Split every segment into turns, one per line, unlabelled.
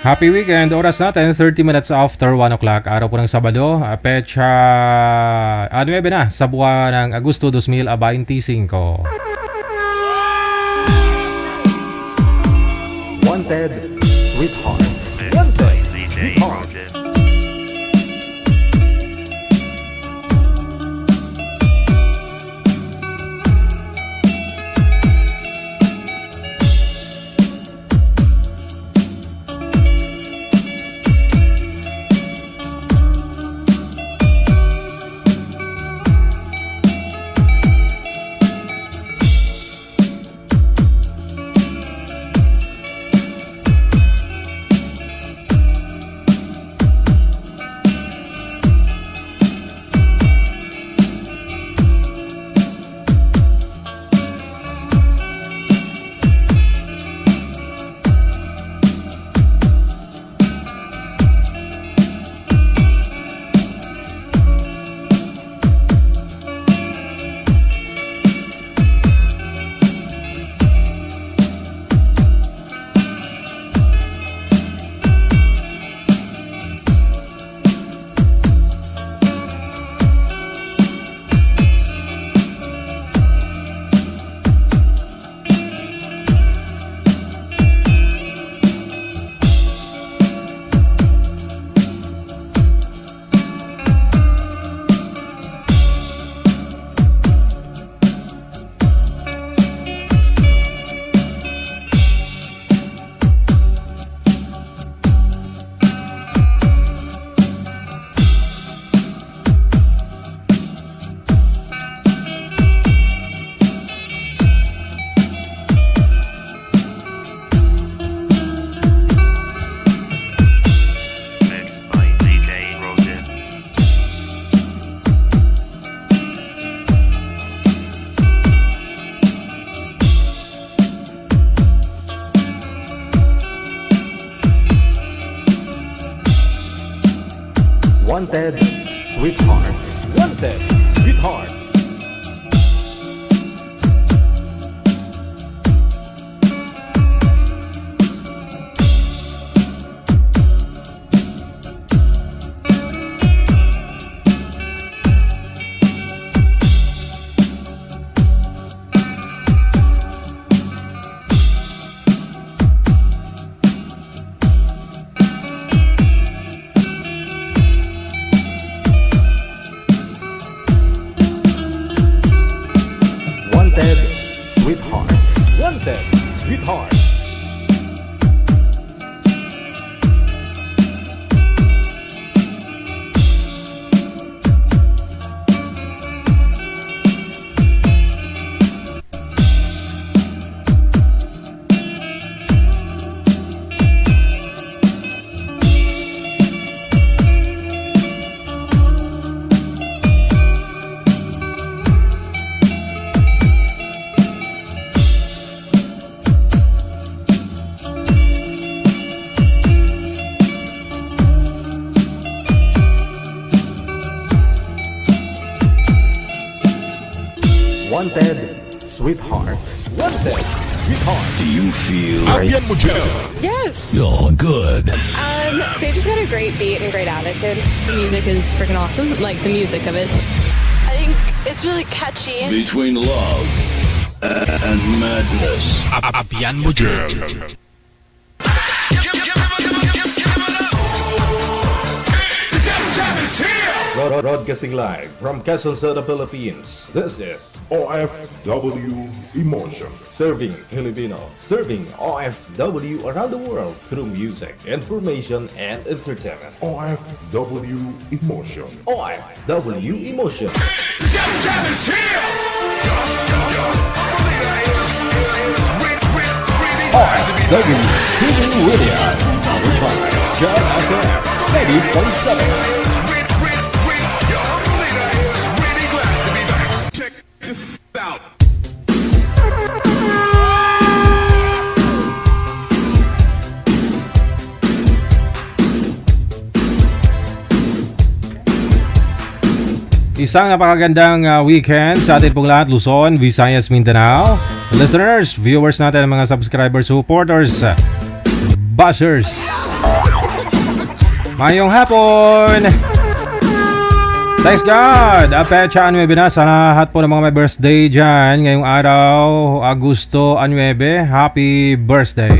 Happy weekend! Oras natin, 30 minutes after 1 o'clock. Araw po ng Sabado, pecha 9 na sa buwan ng Agosto 2025.
Wanted, Sweetheart. Wanted, Sweetheart. Wanted, Sweetheart. Wanted, Sweetheart. Wanted, Sweetheart. Wanted, Sweetheart. Wanted, Sweetheart. Wanted, Sweetheart.
Do you feel
Abian mo dyan.
Yes.
you're good?
They just got a great beat and great attitude. The music is freaking awesome. Like the music of it.
I think it's really catchy.
Between love and madness.
Abian mo dyan.
Broadcasting live from Quezon City, Philippines. This is
OFW Emotion.
Serving Filipino, serving OFW around the world through music, information, and entertainment.
OFW Emotion.
OFW Emotion. OFW TV Radio. Powered by John FM 90.7.
Out.
Isang napakagandang weekend sa atin pong lahat, Luzon, Visayas, Mindanao. Listeners, viewers natin, mga subscribers, supporters, bashers. Mayong hapon! Thanks God! Pecha 9 na sa lahat po ng mga may birthday dyan. Ngayong araw, Agosto 9. Happy birthday!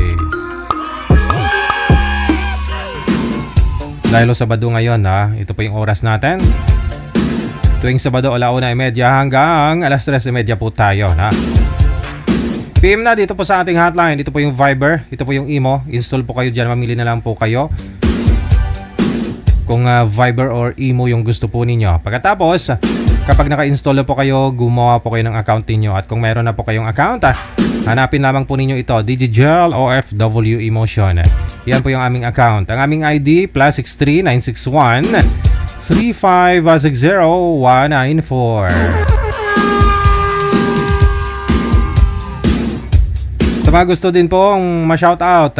Dahil Sabado ngayon, ito po yung oras natin. Tuwing Sabado, 1:30 hanggang 3:30 po tayo. PM na dito po sa ating hotline. Ito po yung Viber, ito po yung Imo. Install po kayo dyan, mamili na lang po kayo kung Viber or Imo yung gusto po ninyo. Pagkatapos, kapag naka-install na po kayo, gumawa po kayo ng account ninyo. At kung meron na po kayong account, hanapin lamang po ninyo ito, Digigel OFW Emotion. Yan po yung aming account. Ang aming ID, +63 961 3560 194. Sa mga gusto din pong ma-shoutout,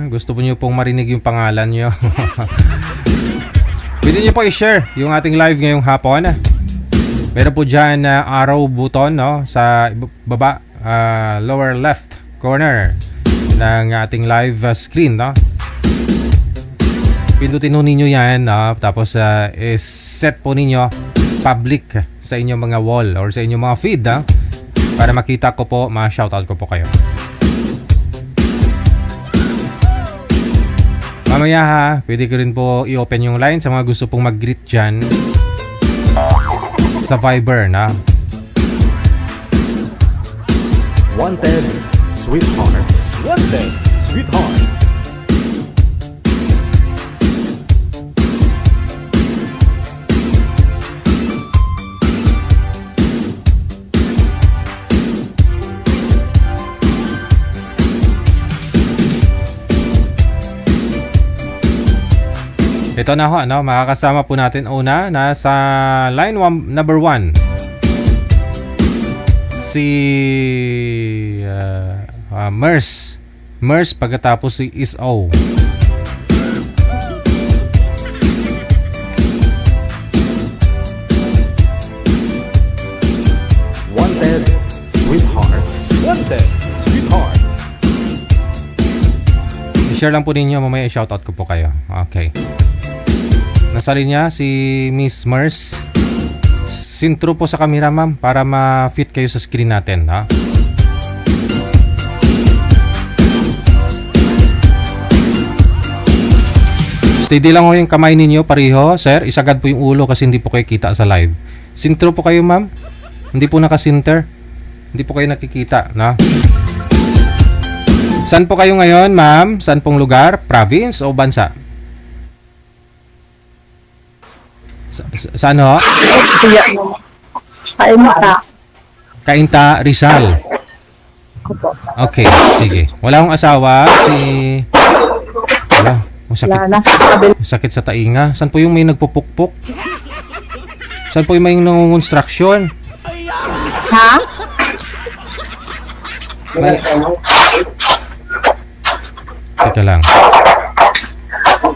gusto po nyo pong marinig yung pangalan nyo. Pwede nyo po i-share yung ating live ngayong hapon. Meron po dyan arrow button, no, sa baba, lower left corner ng ating live screen, no. Pindutin ho ninyo yan, no? Tapos set po ninyo public sa inyong mga wall or sa inyong mga feed, no? Para makita ko po, ma-shoutout ko po kayo. Mamaya pwede ko rin po i-open yung line sa mga gusto pong mag-greet dyan sa Viber, na.
Wanted, sweetheart. Wanted, sweetheart.
Ito na ho, ano, makakasama po natin una nasa line number 1. Si Mers pagkatapos si Is-O.
Wanted, sweetheart. Wanted, sweetheart.
I-share lang po ninyo, mamaya i-shoutout ko po kayo. Okay. Nasa linya si Miss Mers. Sintro po sa camera, ma'am, para ma-fit kayo sa screen natin, ha? Steady lang ho yung kamay ninyo, pareho. Sir, isagad po yung ulo kasi hindi po kayo kita sa live. Sintro po kayo, ma'am. Hindi po nakasinter. Hindi po kayo nakikita, na? Saan po kayo ngayon, ma'am? Saan pong lugar? Province o bansa? Saan ho? Kainta, Rizal. Okay, sige. Wala akong asawa. Wala. Sakit sa tainga. Saan po yung may nagpupukpok? Saan po yung may nangungonstruction?
Ha?
Teka lang.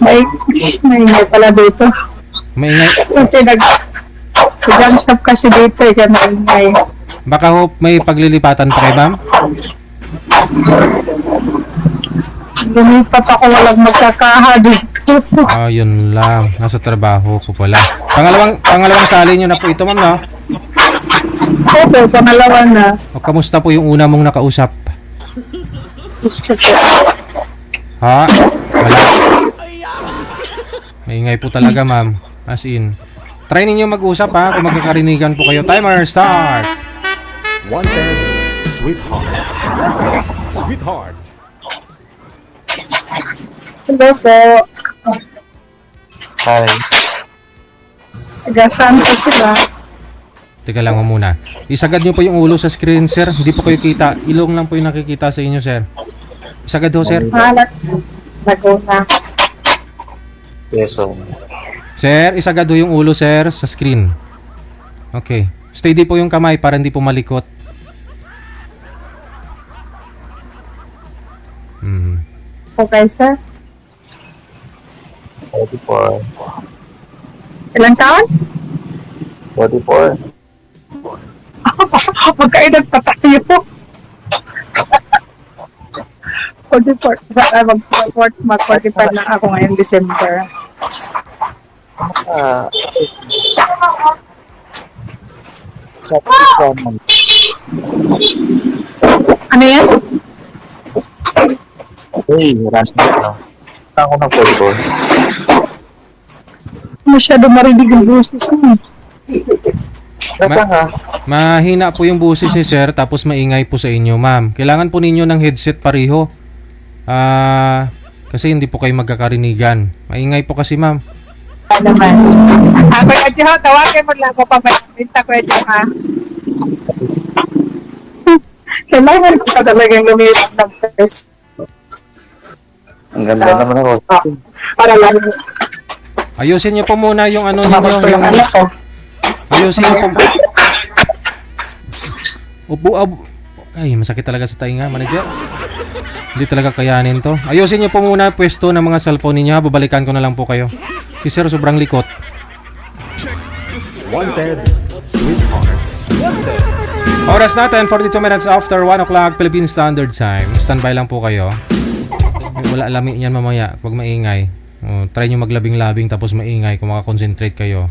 May pala dito.
Maingay.
Kasi jump shop kasi dito, kaya maingay.
Baka ho may paglilipatan pa kayo, ma'am?
Lumipat ako, walang magkakaha dito.
Yun lang. Nasa trabaho po pala. Pangalawang sali nyo na po ito, ma'am, no?
Opo, pangalawa na.
O, kamusta po yung una mong nakausap? Ha? Wala. Maingay po talaga, ma'am. As in. Try ninyo mag-usap, ha, kung magkakarinigan po kayo. Timer, start!
Wanted, sweetheart. Sweetheart.
Hello po.
Hi.
Taga-saan po sila?
Teka lang mo muna. Isagad nyo po yung ulo sa screen, sir. Hindi po kayo kita. Ilong lang po yung nakikita sa inyo, sir. Isagad ho, sir.
Halat. Laguna.
Yes, so.
Sir, isagad ho yung ulo, sir, sa screen. Okay. Steady po yung kamay para hindi po malikot.
Okay, sir.
44.
Ilang taon?
44.
Magkaedad pa tayo. 44. Mag-45 na ako ngayong December.
Ah, sa naman.
Ano yan?
Hey, random na. Ako na po.
Masyado marinig yung boses mo.
Teka nga.
Mahina po yung boses ni sir, tapos maingay po sa inyo, ma'am. Kailangan po ninyo ng headset pareho. Kasi hindi po kayo magkakarinigan. Maingay po kasi, ma'am.
Ano naman. Kuya Jo, tawagin mo lang ako pabinta, Kuya Jo, ha? Kailangan ko pa talagang lumipas ng face.
Ang ganda naman ako.
Para lang
Ayusin niyo po muna yung ano ninyo,
mabot ko yung
yung
anak ko.
ayusin niyo po. Ay, masakit talaga sa tainga, manager. Hindi talaga kayanin to. Ayusin niyo po muna pwesto ng mga cellphone ninyo. Babalikan ko na lang po kayo. Si sir sobrang likot.
Wanted, sweetheart.
Oras natin, 42 minutes after 1 o'clock Philippine Standard Time. Standby lang po kayo. Wala lami yan mamaya pag maingay. Try nyo maglabing-labing tapos maingay kung makakonsentrate kayo.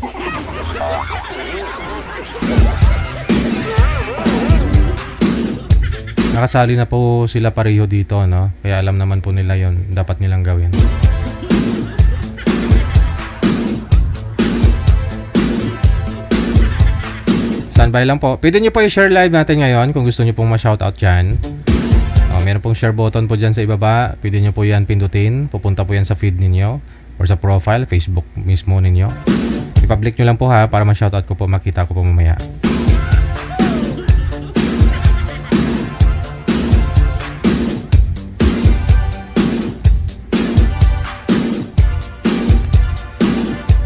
Nakasali na po sila pareho dito, no? Kaya alam naman po nila yon dapat nilang gawin. Standby lang po. Pwede nyo po i-share live natin ngayon kung gusto nyo pong ma-shoutout dyan. Meron pong share button po dyan sa ibaba. Pwede nyo po yan pindutin. Pupunta po yan sa feed ninyo or sa profile, Facebook mismo ninyo. I-public nyo lang po ha para ma-shoutout ko po, makita ko po mamaya.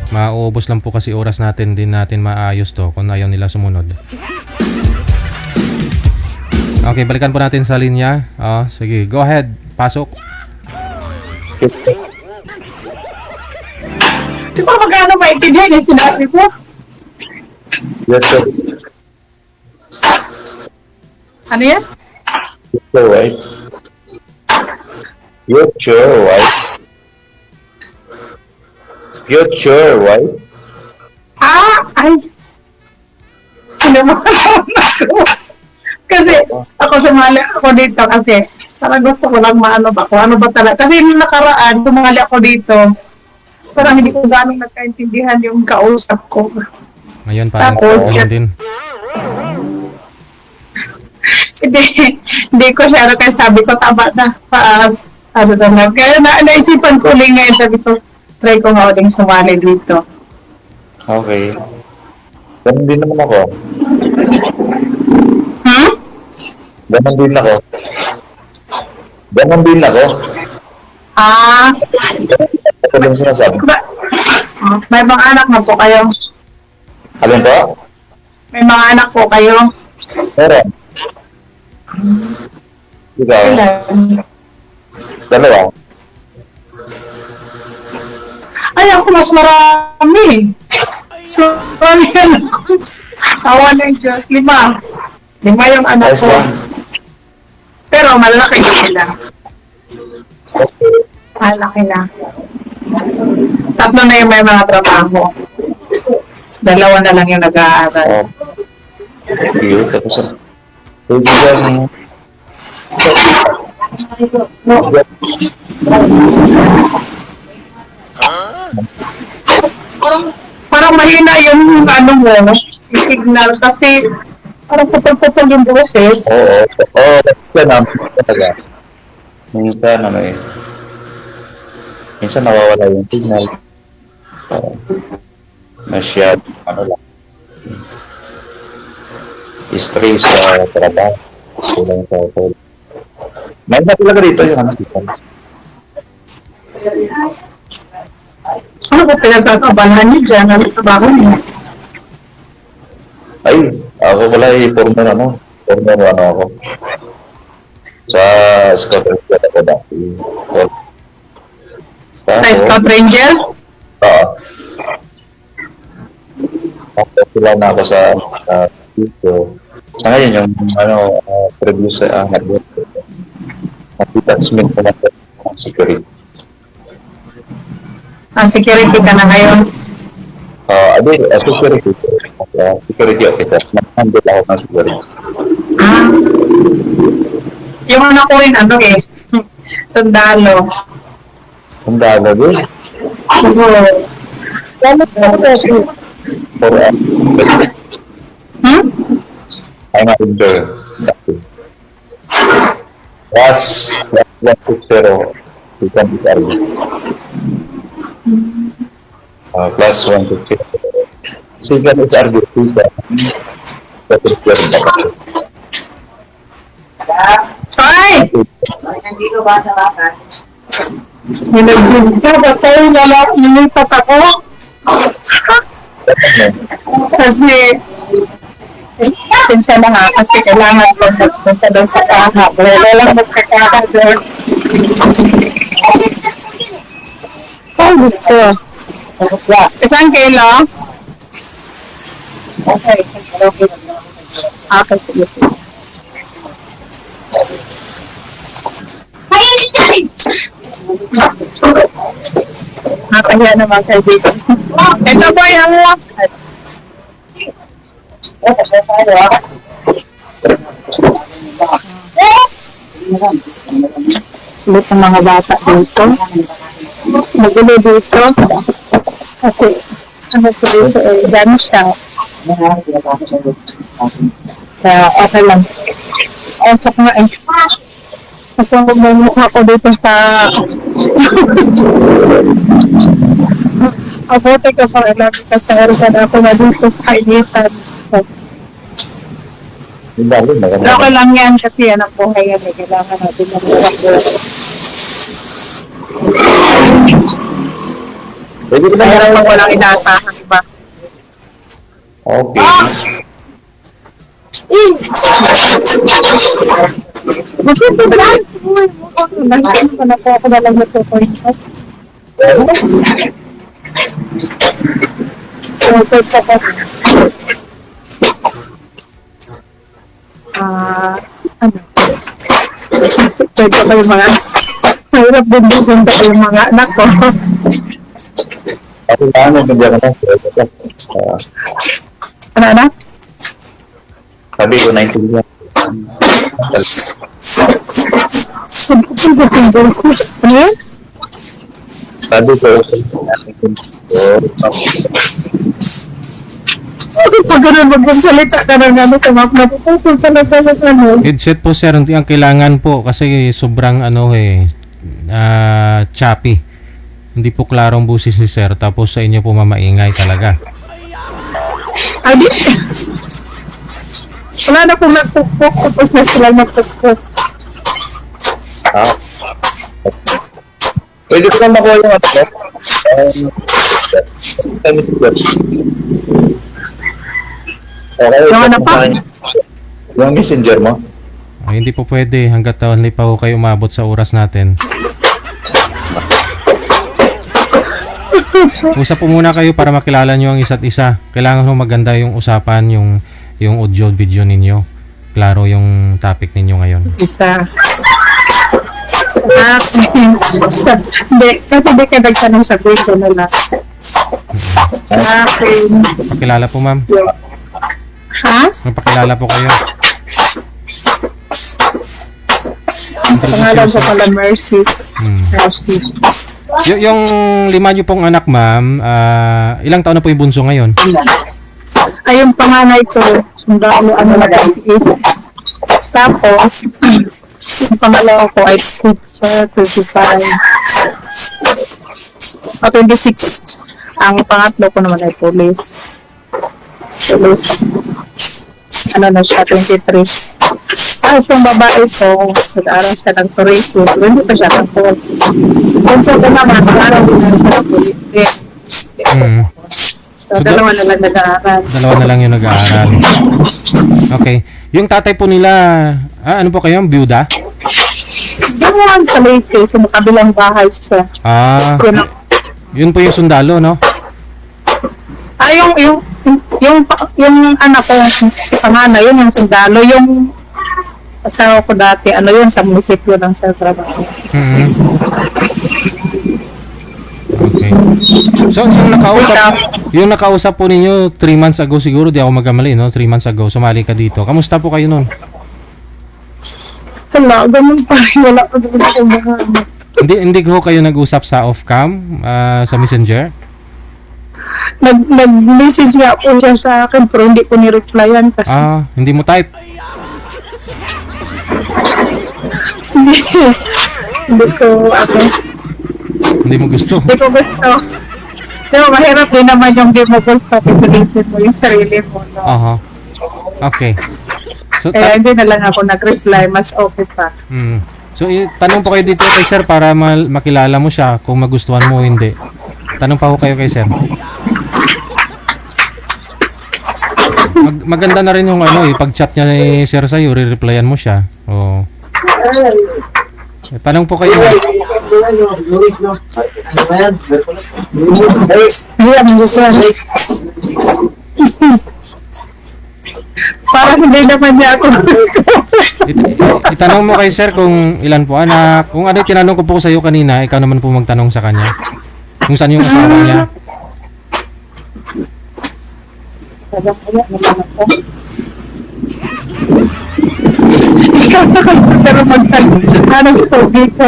Mauubos lang po kasi oras natin, din natin maayos to kung ayaw nila sumunod. Okay, balikan po natin sa linya. Sige, go ahead. Pasok.
Di ba magkano maintindihan yung sinabi ko?
Yes, sir.
Ano yan?
Future wife. Future wife. Future wife.
Ay! Ano mo ako? Kasi ako sumali ako dito kasi parang gusto ko lang maano ba kung ano ba talaga. Kasi nung nakaraan, sumali ako dito. Parang hindi ko gano'ng nagkaintindihan yung kausap ko.
Ngayon parang
Tapos,
ayun din.
Hindi ko siya kaya sabi ko tama na paas. Ano naman. Kaya naisipan ko ulit ngayon. Sabi ko, try ko nga uling sumali dito.
Okay. Ganun din naman ako. Ganun din ako. Ganun din ako. Ito din sinasabi.
May mga anak na po kayo.
Alin po?
May mga anak po kayo.
Meron. Ikaw?
Ilan?
Dalawa.
Ay, ako mas marami. So, marami anak ko. Awa ng Diyos. 5. 5 yung anak
Nice
ko.
one.
Pero malaki na sila. Malaki na. 3 na yung may mga trabaho. 2 na lang yung nag-aaral.
Cute. Tapos, kaibigan.
Parang mahina yung ano mo, yung signal kasi parang putol-putol yung boses.
Oo. Oo. Minsan naman talaga. Minsan ano eh. Minsan nawawala yung signal. Masyad. Ano lang. Stress sa trabaho. Kulang sa hotel. May na talaga dito yung ano signal.
Ano ba pinagkakabalan niyo dyan? Ano trabaho niyo?
Ay, ako pala former ano ako. Sa Scout Ranger ako dati.
Sa Scout Ranger?
Oo. Tapos sila na ako sa dito. Sa ngayon yung previous hardware. Attachment ko na security.
Security ka na ngayon.
security. Security officer. Nag-handle ako ng security.
Ah, yung ano ko rin, ano eh, sundalo.
Kung gagawin,
Siguro.
for
Hmm?
I'm not in the Plus 160, you can be carried. Plus 160. Second is RBC. That is very important.
Ay! Nilagsin ka, ba't tayo nilipat ako? Kasi, pasensya na nga, kasi kailangan ko magpunta doon sa kaha. Wala lang magkakaha doon. Oh, gusto. Isang kilo? Okay. Okay, sige, sige. Nakaya naman kaibigan. Ito po yung lakad. Ulit ang mga bata dito. Magulo dito. Kasi, ano po dito eh, dami siya. Kaya, okay lang. Osok nga eh. Kasi magmumukha ko dito sa... Abote ko sa ilang kasi ako na dito sa kainitan. Okay lang yan kasi yan ang buhay yan. Kailangan natin ng buhay. Kaya lang walang inaasahan, iba.
Okay.
Maganda ba lang? Nagsasabi ko na po ako na lang natutuloy. Ano? Pwede ko yung mga mahirap din din ko yung mga anak ko.
Ako lang, nagbibiyak na.
Ano?
Sabi ko, 19 yan.
Ano yun?
Sabi ko,
Pag ganun, magsalita ka na gano'n ka map na po talaga ng ano.
Headset po sir, hindi ang kailangan po kasi sobrang choppy. Hindi po klarong busis ni sir tapos sa inyo po mamaingay talaga.
Adi? Wala na pong nagpukpuk tapos na sila nagpukpuk.
ha? Pwede ko lang makuha yung ano? Okay,
Yung ano pa?
Yung messenger mo?
Ay, hindi po pwede hanggat hindi pa po kayo umabot sa oras natin. Usap po muna kayo para makilala nyo ang isa't isa. Kailangan mo maganda yung usapan, yung audio video ninyo. Klaro yung topic ninyo ngayon.
Isa. Hindi, kasi di ka nagtanong sa video nila. Sa akin.
Pakilala po ma'am.
Ha?
Magpakilala po kayo.
Ang pangalan ko pala Mercy. Mercy.
Yung lima nyo pong anak ma'am, ilang taon na po yung bunso ngayon?
Ay, yung panganay ko, sundalo, ano na Tapos, yung pangalawa ko ay 25. O 26. Ang pangatlo ko naman ay police. Ano na siya, 23. Ay, yung babae ko, nag-aaral siya ng tourism. Hindi pa siya ng police. Kung sa ko naman, nag-aaral din ng police din. So, dalawa na lang nag-aaral.
Dalawa na lang yung nag-aaral. Okay. Yung tatay po nila, ano po kayo? Byuda?
Gawan sa Leyte, sa kabilang bahay siya.
Yun po yung sundalo, no?
Yung anak ko, si panganay, yun yung sundalo, yung asawa ko dati, ano yun, sa munisipyo ng Trabaho.
Okay. So, yung nakausap po ninyo 3 months ago siguro, di ako magkamali, no? 3 months ago, sumali ka dito. Kamusta po kayo nun?
Wala, ganun pa rin. Wala pa din ako mga
Hindi ko kayo nag-usap sa off-cam, sa Messenger?
Nag-message nga po siya sa akin pero hindi ko ni-replyan kasi
Hindi mo type?
hindi ko
Hindi mo gusto?
Hindi ko gusto. Pero mahirap din naman yung di mo gusto. Pipilitin mo yung sarili mo. No?
Aha. Okay. So,
Kaya hindi na lang ako nag-reply. Mas okay pa.
So, tanong po kayo dito kay sir para makilala mo siya kung magustuhan mo o hindi. Tanong pa ko kayo kay sir. Maganda na rin yung pag-chat niya ni sir sa'yo, re-replyan mo siya. Oo. Tanong po kayo.
Parang hindi naman niya ako gusto.
Itanong mo kay sir kung ilan po anak. Kung ano yung tinanong ko po sa iyo kanina, ikaw naman po magtanong sa kanya. Kung saan yung asawa niya.
Ikaw na kayo gusto rin magtanong. Anong po dito?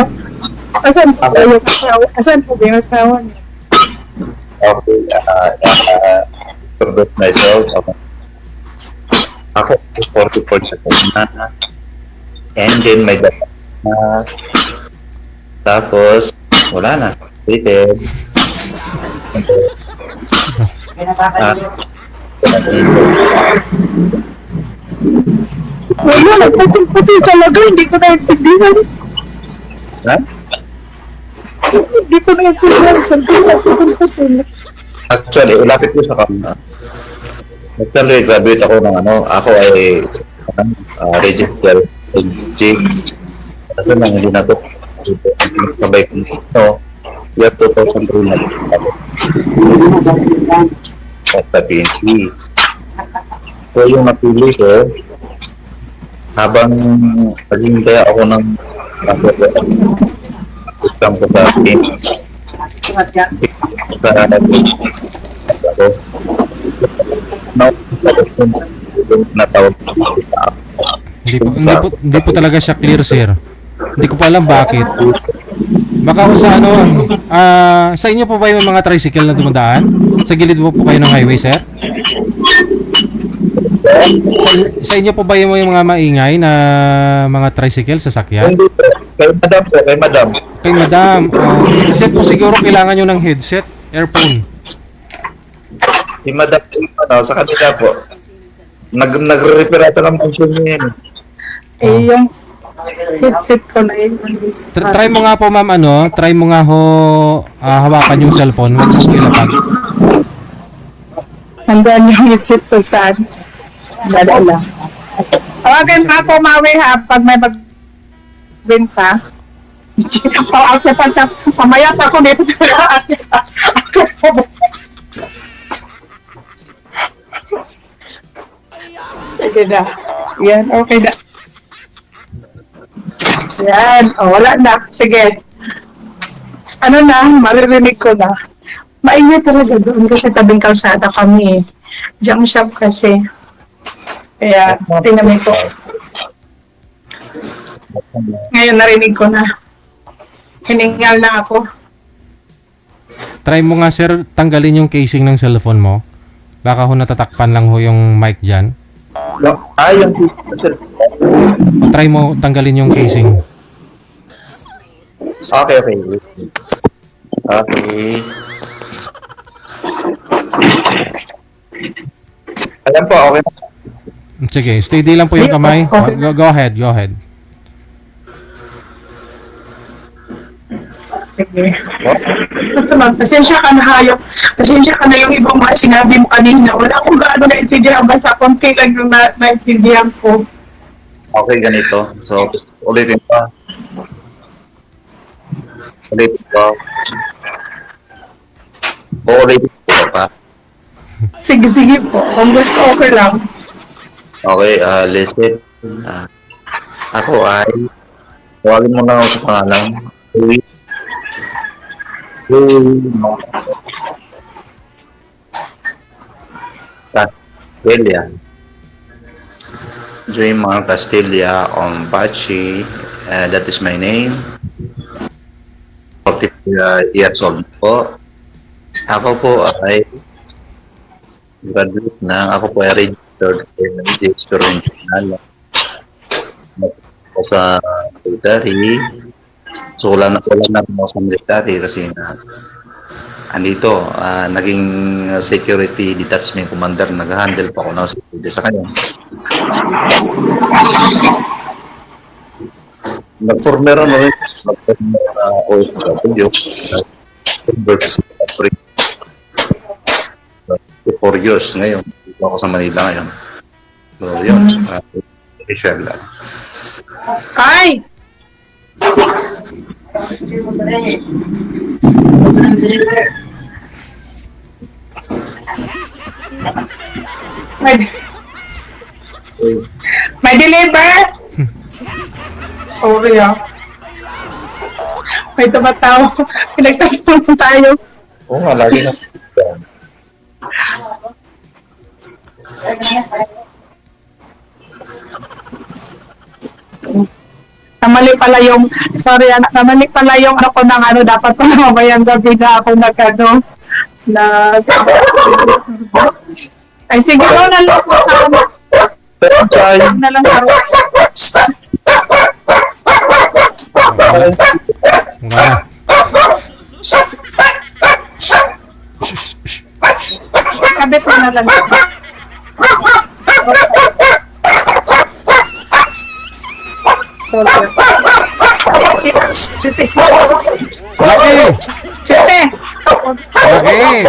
Asan po ba yung asawa? Asan po ba yung asawa niya?
Okay, introduce myself. Ako, 44 sa na. And then, may data na. Tapos, wala na. Rated.
Wala, nagputin-putin talaga. Hindi ko naintindihan.
Ha?
Hindi ko naintindihan. Hindi nagputin-putin.
Actually, ulapit ko sa kanya. Actually, graduate ako ng ako ay registered LG. Kasi nang hindi na ito, sabay ko year 2003 na sa PNP. So, yung napili ko, habang naghihintay ako ng exam ko sa PNP,
Hindi po talaga siya clear, sir. Hindi ko pa alam bakit. Baka sa sa inyo po ba yung mga tricycle na dumadaan? Sa gilid po kayo ng highway, sir? Sa inyo po ba yung mga maingay na mga tricycle, sasakyan?
Kay madam po, kay madam.
Kay madam, headset po siguro kailangan nyo ng headset, earphone.
Si madam, sa kanila po. Nagre-repair ata ng pension niya yan.
Yung headset ko na yun.
Try mo nga po, ma'am, try mo nga hawakan yung cellphone, huwag mo ilapag.
Hanggang yung headset ko saan. Dala lang. Tawagan na ako, Maui, ha, pag may magbenta. Pamaya pa ako dito sa akin. Sige na. Yan, okay na. Yan, wala na. Sige. Ano na, maririnig ko na. Mainit talaga doon kasi tabing kalsada kami. Junk shop kasi. Kaya, tinamay ko. Ngayon narinig ko na. Hiningal na ako.
Try mo nga, sir, tanggalin yung casing ng cellphone mo. Baka natatakpan lang yung mic dyan.
Yung
Try mo tanggalin yung casing.
Okay. Okay. Alam po, okay.
Sige, steady lang po yung kamay. Go ahead.
Sige. Pasensya ka na hayop. Pasensya ka na yung ibang mga sinabi mo kanina. Wala akong gaano naintindihan. Basta konti lang yung naintindihan ko.
Okay, ganito. So, ulitin pa. Ulitin pa.
Sige po. Kung gusto, okay lang.
Okay, listen. Ako ay tawagin mo na ako sa pangalan. Castilla. Dreamer Castilla Ombachi. That is my name. 40 years old po. Ako po ay graduate na. Ako po ay registered international. Ako sa military. So wala na ako sa military kasi na andito, naging security detachment commander, nag-handle pa ako ng security sa kanya. Nag-former rin, nag-former OFW, 4 years ngayon. Dito ako sa Manila ngayon. So yun, i-share lang.
Ay! May deliver? Sorry May tumatawa. Pinagtatanong tayo.
Oo nga, lagi na.
Namali pala yung, sorry anak, namali pala yung ako ng dapat pa mamayang gabi na ako ay sige ko na lang po sa
Pero sa
na lang sa
Nga.
kabit ko na lang. Sute.
Laki!
Sute.
Laki!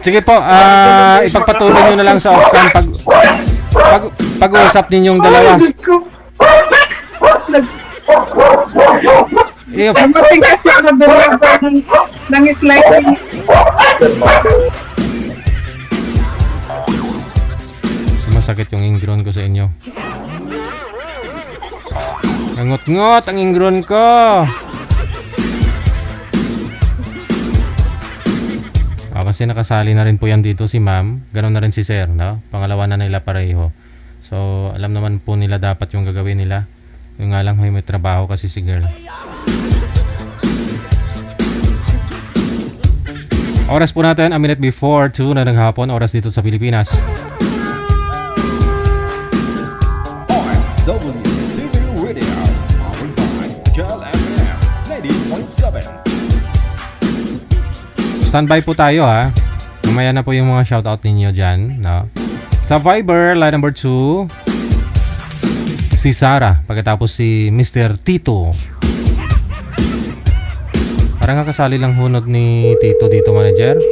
Sige po, ipagpatuloy nyo na lang sa off-cam pag-uusap ninyong dalawa. Iyo,
Namating kasi ako doon ng sliding.
sumasakit yung ingron ko sa inyo. Nangot-ngot ang ingron ko. Kasi nakasali na rin po yan dito si ma'am. Ganon na rin si sir, no? Pangalawa na nila pareho. So, alam naman po nila dapat yung gagawin nila. Yung nga lang may trabaho kasi si girl. Oras po natin, a minute before 2 na ng hapon. Oras dito sa Pilipinas.
OFW TV Radio, powered by Gel FM 90.7.
Standby po tayo ha. Mamaya na po yung mga shoutout ninyo dyan, no? Sa Viber, line number 2, si Sarah. Pagkatapos si Mr. Tito. Parang kakasali lang hunod ni Tito dito, manager.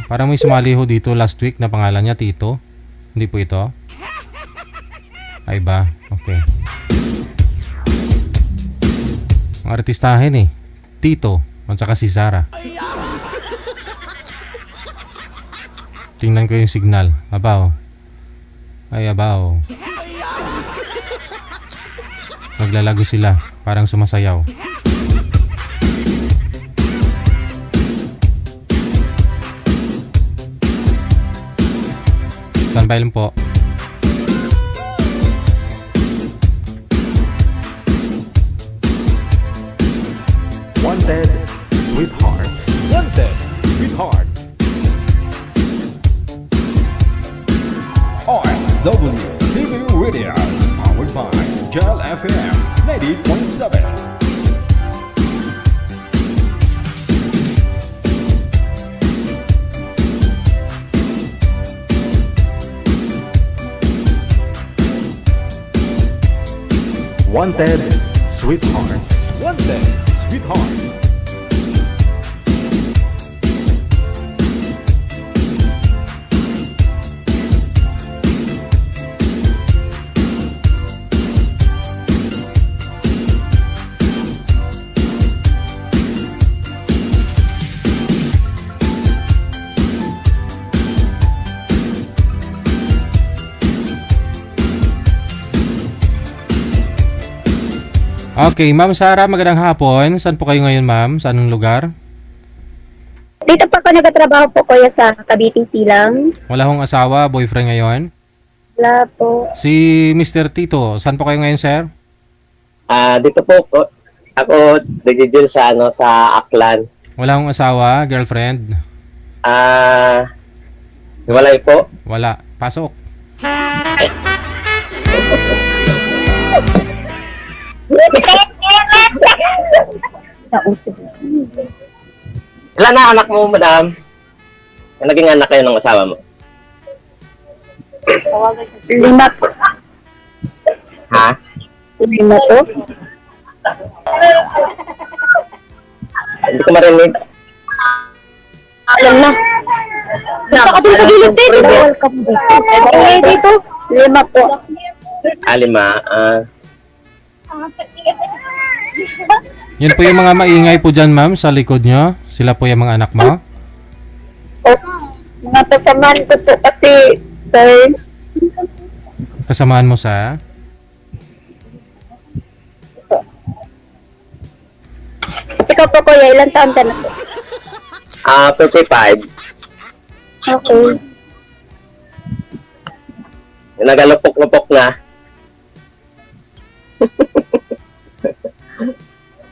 Parang may sumali ho dito last week na pangalan niya Tito. Hindi po ito. Ay ba? Okay. Ang artistahin eh. Tito at saka si Sarah. Tingnan ko yung signal. Abaw. Ay abaw. Naglalago sila. Parang sumasayaw. Standby lang po.
Wanted, Sweetheart. Wanted, Sweetheart. OFW TV Radio, powered by Gel FM 90.7. Wanted, Sweetheart. Wanted, Sweetheart.
Okay, Ma'am Sara, magandang hapon. Saan po kayo ngayon, ma'am? Saan ang lugar?
Dito pa ako nagtatrabaho po kuya sa Cavite Silang.
Wala hong asawa, boyfriend ngayon?
Wala po.
Si Mr. Tito, saan po kayo ngayon, sir?
Dito po ako nagigil sa sa Aklan.
Wala hong asawa, girlfriend?
Wala po.
Wala. Pasok.
Ilan na anak mo, madam? Naging anak kayo ng asawa mo?
5 po.
Ha?
5 po.
Hindi ko marinig.
Alam na. Basta ka dun sa gilid dito. Welcome dito. Okay, dito. 5 po.
5.
Yan po yung mga maingay po dyan, ma'am, sa likod nyo. Sila po yung mga anak mo.
Mga kasamaan ko po kasi, sir,
Kasamaan mo sa...
ikaw po kuya, ilang taon ka na po?
35.
Okay.
Nagalupok-lupok na.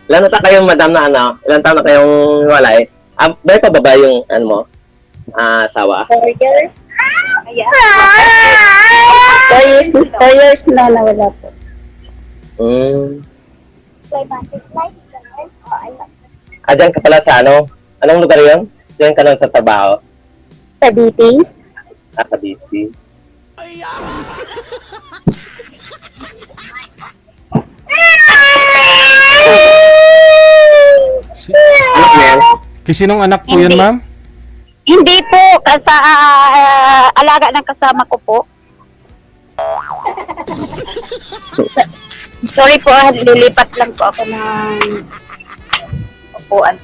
Ilan na kayong madam na ilan taon na kayong walay? Dahil pa ba yung mo? Asawa?
4 years? Ayan. 4 years na nawala po.
Dyan ka pala sa anong lugar yun? Dyan ka lang sa trabaho?
Sa dating?
Sa BC. Ano yan?
Sinong anak po yun, ma'am?
Hindi po, alaga ng kasama ko po. Sorry po, lilipat lang po ako ng upuan.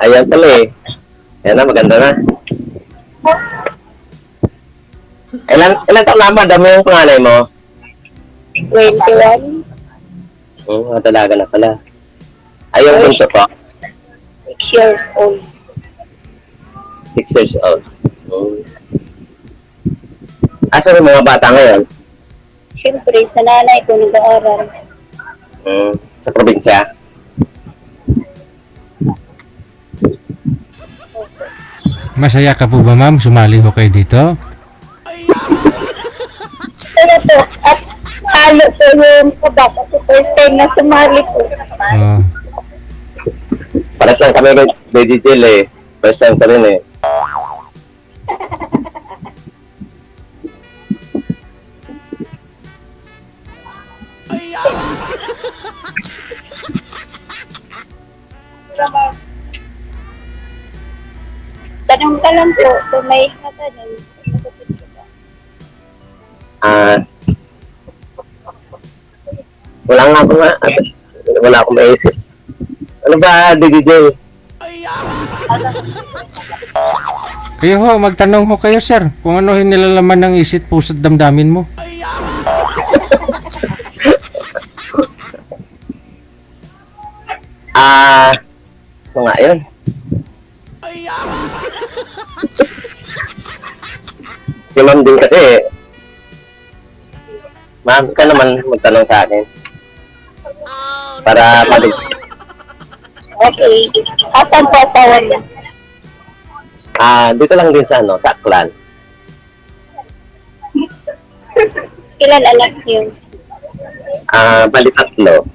Ayan pala eh. Ayan na, maganda na. Ilan taon na madam yung pangalay mo?
21,
Talaga na pala. Ayun bunso po.
6 years old.
6 years old. Asa yung mga bata ngayon?
Siyempre, sa nanay ko nag-aaral.
Sa probinsya?
Masaya ka po ba, ma'am? Sumali ho kayo dito?
Pero po, at halo po yung kaba kasi first time na sumali po.
Oh.
Paras lang kami kay DJ eh. First time ka rin eh.
Tanong ka lang po, kung may katanong.
Wala akong maisip. Ano ba, DJ?
Kayo ho, magtanong ho kayo, sir. Kung ano yung nilalaman ng isip, puso't damdamin mo.
Ano nga yun? Si ma'am din kasi eh. Ma'am, ka naman magtanong sa akin. Para malig...
Okay. Asan po asawa niya?
Dito lang din sa sa Aklan.
Ilan anak niyo?
Bali 3.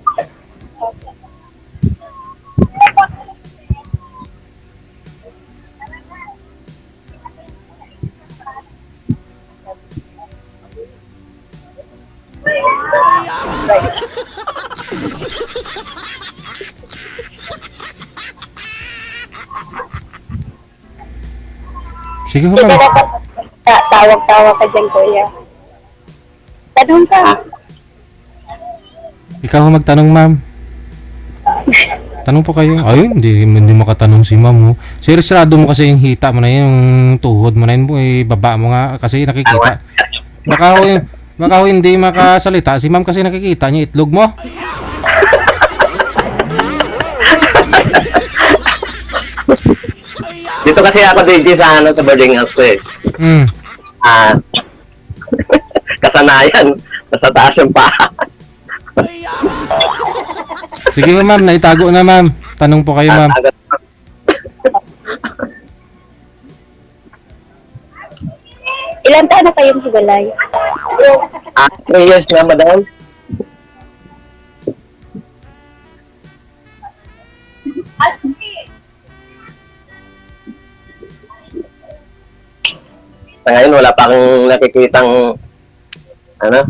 Sige ho,
Hindi ka
ma'am.
dapat tawag-tawa ka dyan, kuya. Tanong ka.
Ikaw ang magtanong, ma'am. Tanong po kayo. Ay, hindi makatanong si ma'am. Oh. Seryoso mo kasi yung hita mo na yun, yung tuhod mo na yun, baba mo nga kasi nakikita. Baka ho hindi makasalita. Si ma'am kasi nakikita niya itlog mo.
Dito kasi ako DJ sa boarding house ko eh. Kasanayan. Nasa taas yung paa.
Sige ma'am, naitago na ma'am. Tanong po kayo ma'am.
Ilan taon na kayong hiwalay?
3 years na, madam. Sa ngayon, wala pa akong nakikitang ano?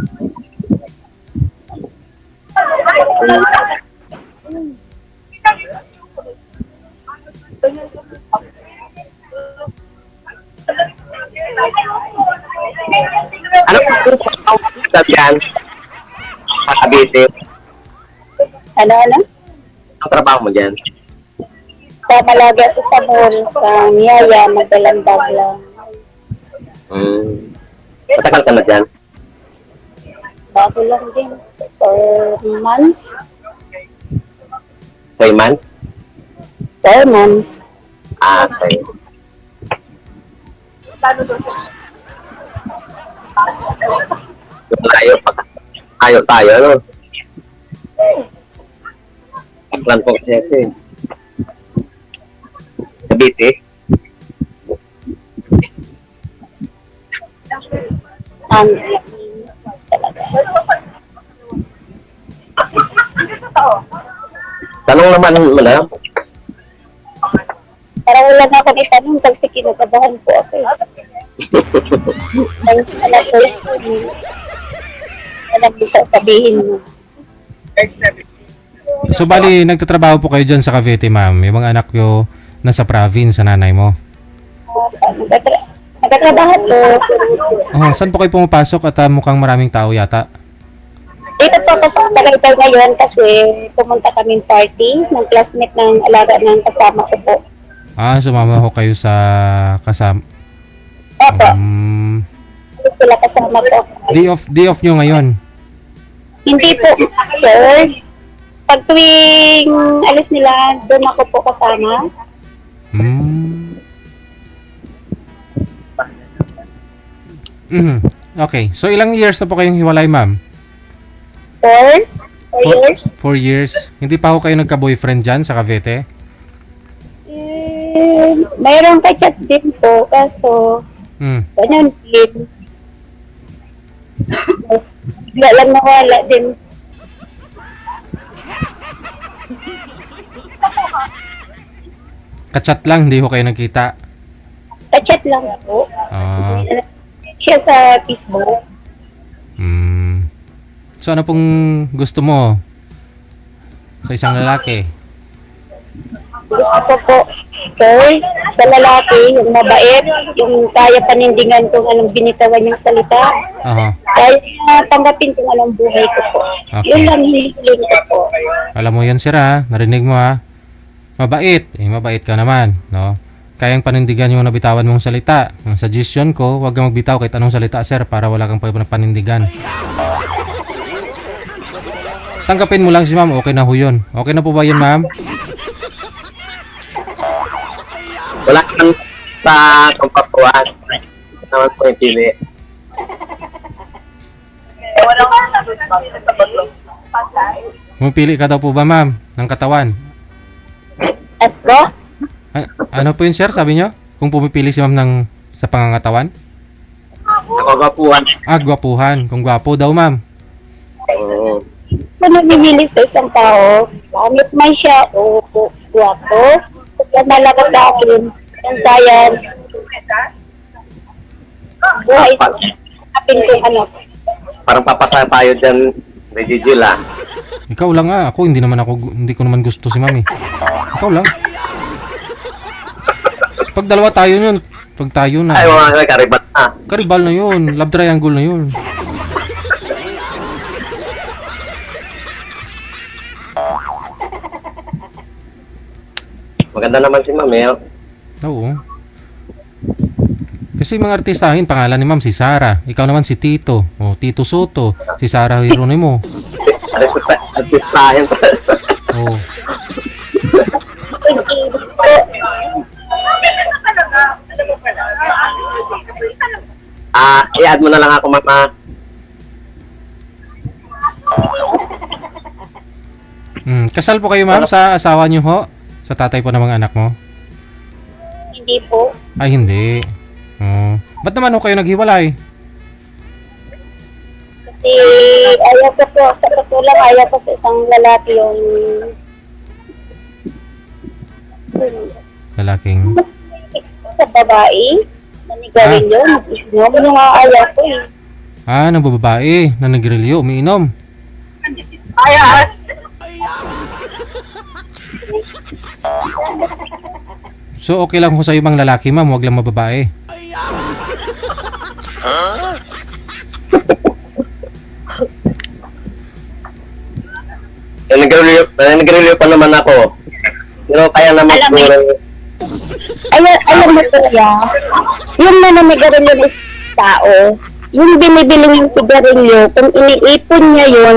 Ano po sabi yan? Sa Cavite.
Ano?
Ang trabaho mo dyan?
Sa Malaga sa mall, sa Miyaya, Magdalandag lang.
Matagal ka na dyan?
Bago lang din. 4 months.
3 months?
4 months.
Okay. Ayaw tayo, ano? Plan po kasi ito eh. Cavite? Tanong naman mo na.
Parang wala na ako itanong kasi kinakabahan po ako eh. Ang first time, alam mo sabihin mo.
So bali, nagtatrabaho po kayo dyan sa Cavite ma'am. Yung mga anak nyo nasa province sa nanay mo.
Nagtatrabaho po.
Oh, saan po kayo pumapasok at mukhang maraming tao yata?
Dito po ako sa Tagaytay ngayon kasi pumunta kaming party ng classmate ng alaga ng kasama ko po.
Sumama ho kayo sa kasama.
Opo. Sila kasama po.
Day off nyo ngayon.
Hindi po, sir. Pag tuwing alis nila, doon ako po kasama.
Okay. So ilang years na po kayong hiwalay ma'am?
4 years.
4 years. Hindi pa ho kayo nagka-boyfriend dyan sa Cavite?
Mayroong ka-chat din po, kaso ganyan din. Bigla lang nawala din.
Ka-chat lang, hindi ho kayo nagkita?
Ka-chat lang po. Siya sa Facebook.
So ano pong gusto mo sa isang lalaki?
Gusto ko po, sir, sa lalaki, yung mabait, yung kaya panindigan kung anong binitawan yung salita. Kaya tanggapin kung anong buhay ko po.
Okay.
Yun lang hinihiling ko po.
Alam mo yan sir ha, narinig mo ha. Mabait, mabait ka naman, no? Kayang panindigan yung nabitawan mong salita. Ang suggestion ko, huwag kang magbitaw kahit anong salita sir para wala kang panindigan. Tanggapin mo lang si ma'am, okay na ho yun. Okay na po ba yun ma'am?
Wala kang sa kumpatuan. Naman po yung pili.
Pumipili ka daw po ba ma'am ng katawan?
At po?
Ano po yun sir, sabi nyo? Kung pumipili si ma'am sa pangangatawan?
Gwapuhan.
Gwapuhan. Kung gwapo daw ma'am.
Kung namimili sa isang tao, pangit man siya o guwapo, kasi malaga sa akin, yung science, buhay sa akin kung ano.
Parang papasa tayo dyan, Medyo Jill ah.
Ikaw lang nga, ako hindi ko naman gusto si mami. Ikaw lang. Pag dalawa tayo yun, pag tayo na.
Ay, mga karibal na.
Karibal na yun, love triangle na yun.
Maganda naman si ma'am eh.
Oo. Kasi mga artistahin, pangalan ni ma'am si Sara. Ikaw naman si Tito. O, Tito Soto. Si Sara Hieronimo.
Artistahin pa.
Oo.
I-add mo na lang ako, mama.
Kasal po kayo ma'am sa asawa niyo ho? Sa tatay po ng mga anak mo?
Hindi po.
Ay, hindi. Ba't naman ho kayo naghiwalay?
Kasi ayaw ko po, sa totoo lang ayaw ko sa isang lalaki yung
Lalaking...
sa babae, nanigarilyo, mag-inom, yung nga ayaw ko eh.
ng babae na nagrilyo, umiinom. So, okay lang ho sa'yo bang lalaki ma'am, huwag lang mababae.
Nagre-review pa naman ako. Pero kaya naman
Alam
siguro.
Alam mo kuya, yung nananigarilyo ng tao, yung binibili yung sigarilyo, kung iniipon niya yun,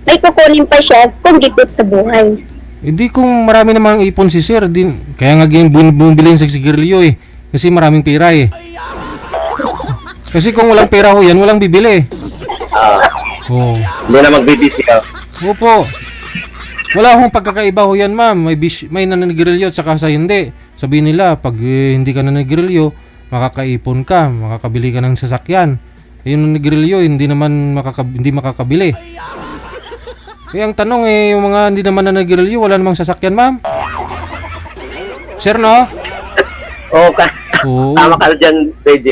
may kukunin pa siya kung gipit sa buhay.
Hindi kung marami namang ipon si sir, kaya nga bumibili sa sigarilyo eh. Kasi maraming pera eh. Kasi kung walang pera ho yan, walang bibili. Oo.
Hindi na magbibisi ka.
Opo. Wala akong pagkakaiba ho yan ma'am. May nananigrilyo at saka sa hindi. Sabihin nila, pag hindi ka nananigrilyo, makakaipon ka, makakabili ka ng sasakyan. Yung nananigrilyo, hindi naman hindi makakabili. Kaya ang tanong yung mga hindi naman nananigrilyo, wala namang sasakyan ma'am. Sir no?
Oo,
Oo.
tama ka dyan, PJ.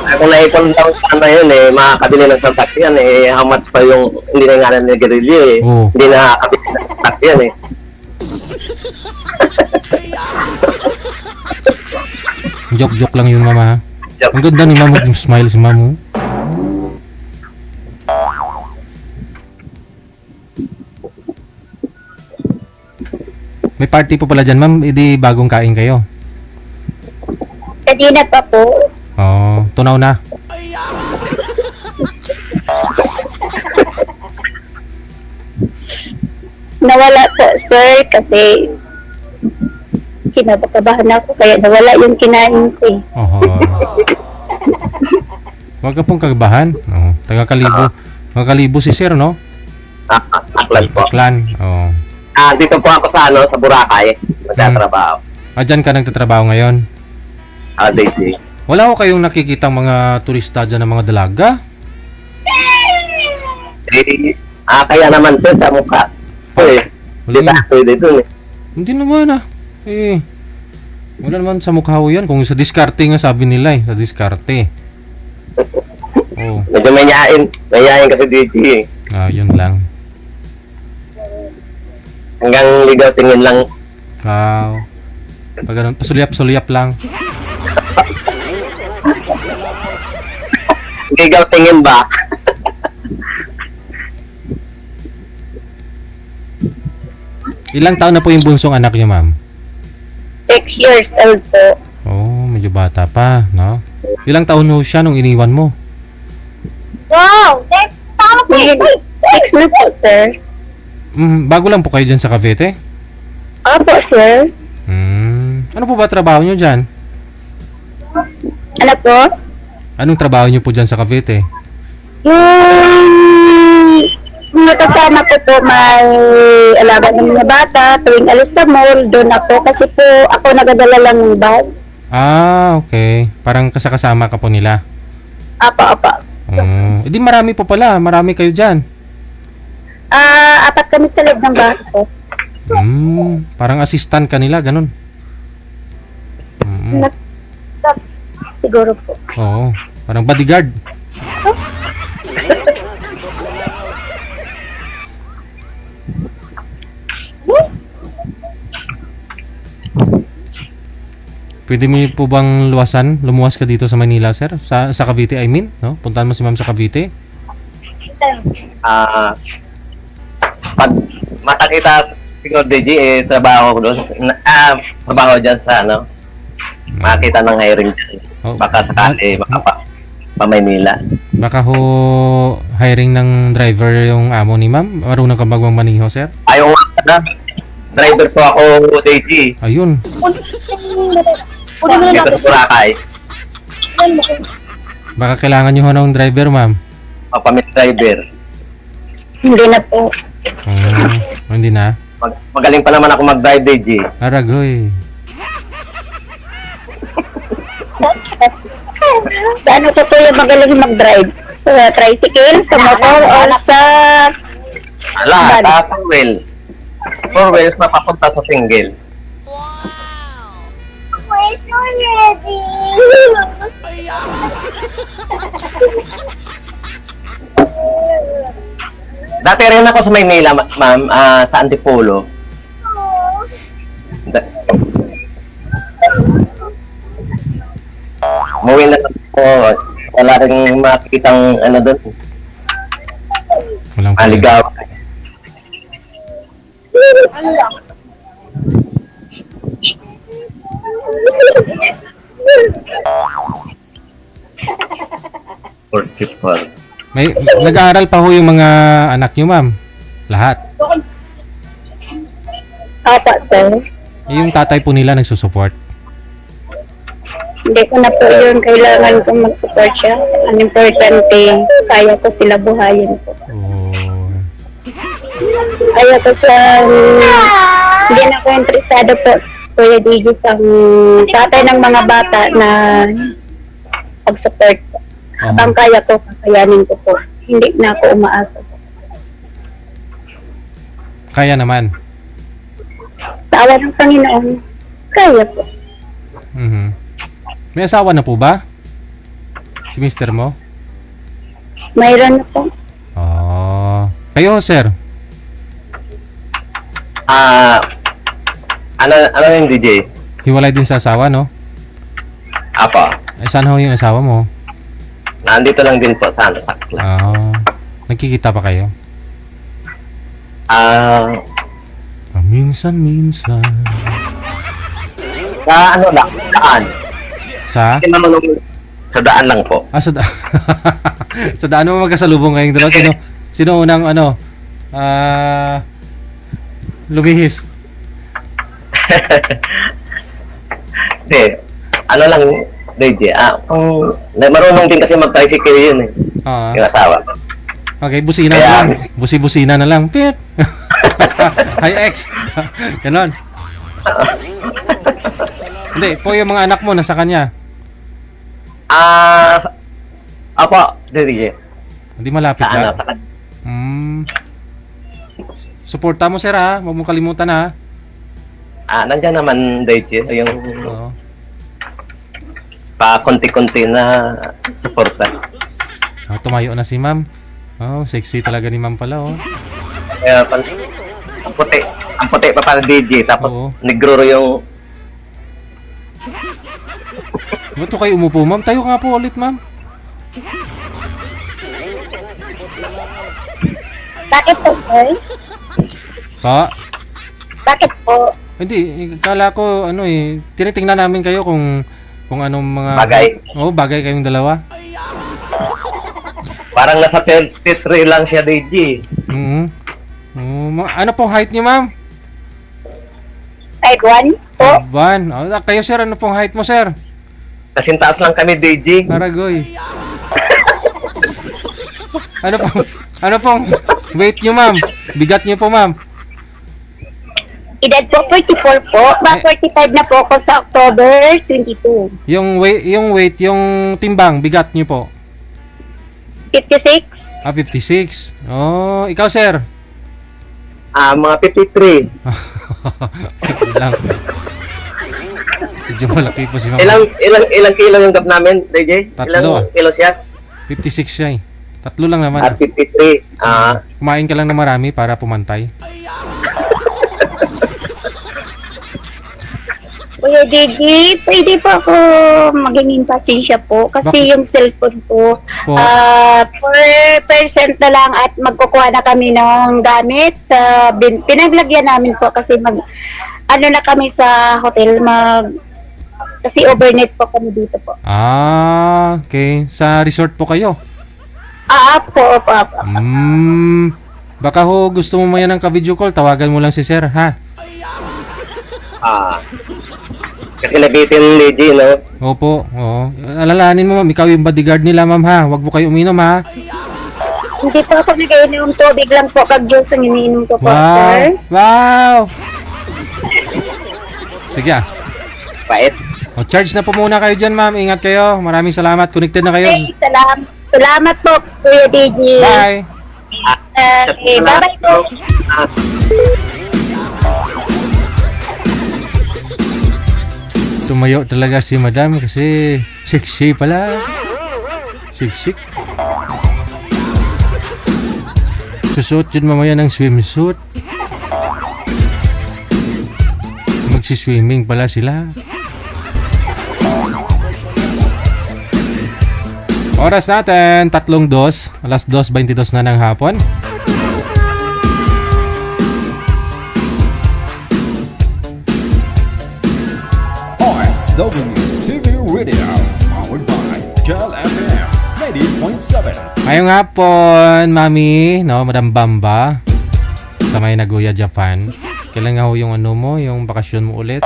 Kung naipon lang sana yun makakabili ng sasakyan how much pa yung hindi na nga nagrilyo
Oo.
Hindi na nakakabili ng sasakyan
Joke lang yun mama. Ang ganda ni mama, yung smile si mama. May party po pala dyan ma'am, edi bagong kain kayo.
Kanina pa po,
Tunaw na.
nawala po sir kasi kinabakabahan ako kaya nawala yung kinain ko eh.
Huwag ka pong kagabahan. Taga-Kalibo si sir, no?
Aklan po.
Aklan.
Dito po ako sa sa Boracay. Nagtatrabaho.
Dyan ka nagtatrabaho ngayon?
Daisy.
Wala ko kayong nakikitang mga turista dyan ng mga dalaga?
Kaya naman sir sa mukha. Dito
Hindi naman wala naman sa mukha ko yan. Kung sa diskarte nga sabi nila sa diskarte.
Medyo mayayain kasi dito
yun lang.
Hanggang ligaw tingin lang.
Pag ganun, pasulyap-sulyap lang.
Ligaw tingin ba?
Ilang taon na po yung bunsong anak niyo, ma'am?
6 years old po.
Medyo bata pa, no? Ilang taon ho siya nung iniwan mo?
Wow! 6 na po sir.
Bago lang po kayo dyan sa Cavite?
Opo sir.
Ano po ba trabaho nyo dyan?
Ano po?
Anong trabaho nyo po dyan sa Cavite?
Yung nakasama ko po may alaga ng mga bata tuwing alis sa mall, doon ako kasi po ako nagadala lang ng bag.
Okay. Parang kasama ka po nila.
Apa.
Edi marami po pala. Marami kayo dyan.
4 kami sa loob ng bahay ko.
Parang assistant ka nila, ganun.
Siguro po.
Oo. Parang bodyguard. Pwede mo po bang lumuwas ka dito sa Manila, sir? Sa Cavite, I mean, no? Puntahan mo si ma'am sa Cavite.
Pag siguro DJ, trabaho ko doon. Trabaho dyan sa, makakita ng hiring dyan.
Oh.
Baka sakali, pa Maynila.
Baka ho hiring ng driver yung amo ni ma'am. Marunong ka magmamaniho, sir?
Ayaw na. Driver po ako, DJ.
Ayun.
Dito sa Boracay.
Baka kailangan nyo ho ng driver, ma'am.
Papamit driver.
Hindi na po.
Hindi na.
Magaling pa naman ako mag-drive, DJ.
Aragoy.
Ano po po yung magaling mag-drive? Sa tricycle, sa motor, o sa...
Lahat, 4 wheels. 4 wheels na papunta sa single. Dati rin ako sa Maynila, ma'am, sa Antipolo. Umuwi na ako. Wala rin makikitang doon.
Walang
Aligaw.
May nag-aaral pa ho yung mga anak nyo, ma'am? Lahat?
Apa, sir.
Yung tatay po nila nagsusupport?
Hindi ko na po yun kailangan kong mag-support siya. Ang importante, kaya ko sila buhayin po.
Oh.
Kaya ko sa... hindi na ako interesado po, Kuya Diggy, sa tatay ng mga bata na pag-support po. Habang kaya ko, kakayanin ko po. Hindi na ako umaasa sa...
Kaya naman?
Sa awa ng Panginoon, kaya po.
May asawa na po ba? Si mister mo?
Mayroon na po.
Kayo, sir?
Ano yung DJ?
Hiwalay din sa asawa, no?
Apa.
Saan ho yung asawa mo?
Nandito lang din po sa Sakla.
Nagkikita pa kayo? Minsan.
Sa lang, daan.
Sa?
Sa daan lang po.
Sa daan. Sa daan mo magkasalubong kayong dalawa. Sino unang lumihis?
Hindi. Lang, DJ. Marunong din kasi mag-tricycle yun eh. Yung asawa.
Okay, busina na lang. Busina na lang. Pit! Hi, ex! Ganon. Hindi, po yung mga anak mo nasa kanya.
Apa, DJ.
Hindi malapit ka? Suporta mo, sir, ha? Huwag mo kalimutan, ha?
Nandiyan naman, DJ. Yung pa-konti-konti na suporta.
Tumayo na si ma'am. Sexy talaga ni ma'am pala,
Kaya, ang puti pa pala, DJ. Tapos, negro yung...
Ba't to kayo umupo, ma'am? Tayo nga po ulit, ma'am.
Bakit po, sir?
Pa?
Bakit po?
Hindi, kala ko, tinitingnan namin kayo kung anong mga...
Bagay?
Bagay kayong dalawa.
Parang nasa 33 lang siya, DJ.
Ano pong height niyo, ma'am?
5'1" po.
5'1". Kayo, sir, ano pong height mo, sir?
Kasing taas lang kami, DJ.
Aragoy. Ano pong weight niyo, ma'am? Bigat niyo po, ma'am?
Edad po, 44 po. 45 na po ako sa October 22.
Yung weight, yung timbang, bigat niyo po?
56.
56. Ikaw, sir?
Mga 53.
Lang. Medyo malaki po si ma'am.
Ilang kilo yung gap namin, DJ?
3.
Ilang kilo siya?
56 siya eh. 3 lang naman.
53.
Kumain ka lang na marami para pumantay.
Kuya Kuya Didi, pwede po ako maging pasensya po kasi yung cellphone po,
Po.
4% na lang at magkukuha na kami ng gamit sa pinaglagyan namin po kasi ano na kami sa hotel kasi overnight po kami dito po.
Okay. Sa resort po kayo?
Opo.
Baka ho gusto mo maya ng ka-video call, tawagan mo lang si sir, ha?
Kasi nabitin lady, no?
Opo, oo. Alalahanin mo, ma'am, ikaw yung bodyguard nila, ma'am, ha? Huwag mo kayo uminom, ha?
Hindi po ako nag-inom tubig lang po kag-juice ang iniinom ko po, sir.
Wow! Sige,
Pait.
charge na po muna kayo dyan, ma'am. Ingat kayo. Maraming salamat. Connected na kayo.
Okay, salamat po, Kuya Didi.
Bye!
Okay, bye-bye po.
Tumayo talaga si madam kasi sexy pala. Siksik. Susuot yun mamaya ng swimsuit. Magsiswimming pala sila. Oras natin, 3:02. Alas 2:22 na ng hapon.
OFW TV Radio, powered by Gel FM 90.7.
Ngayong hapon, Mami, no, Madam Bamba, sa may Nagoya, Japan. Kailan nga ho yung ano mo, yung bakasyon mo ulit?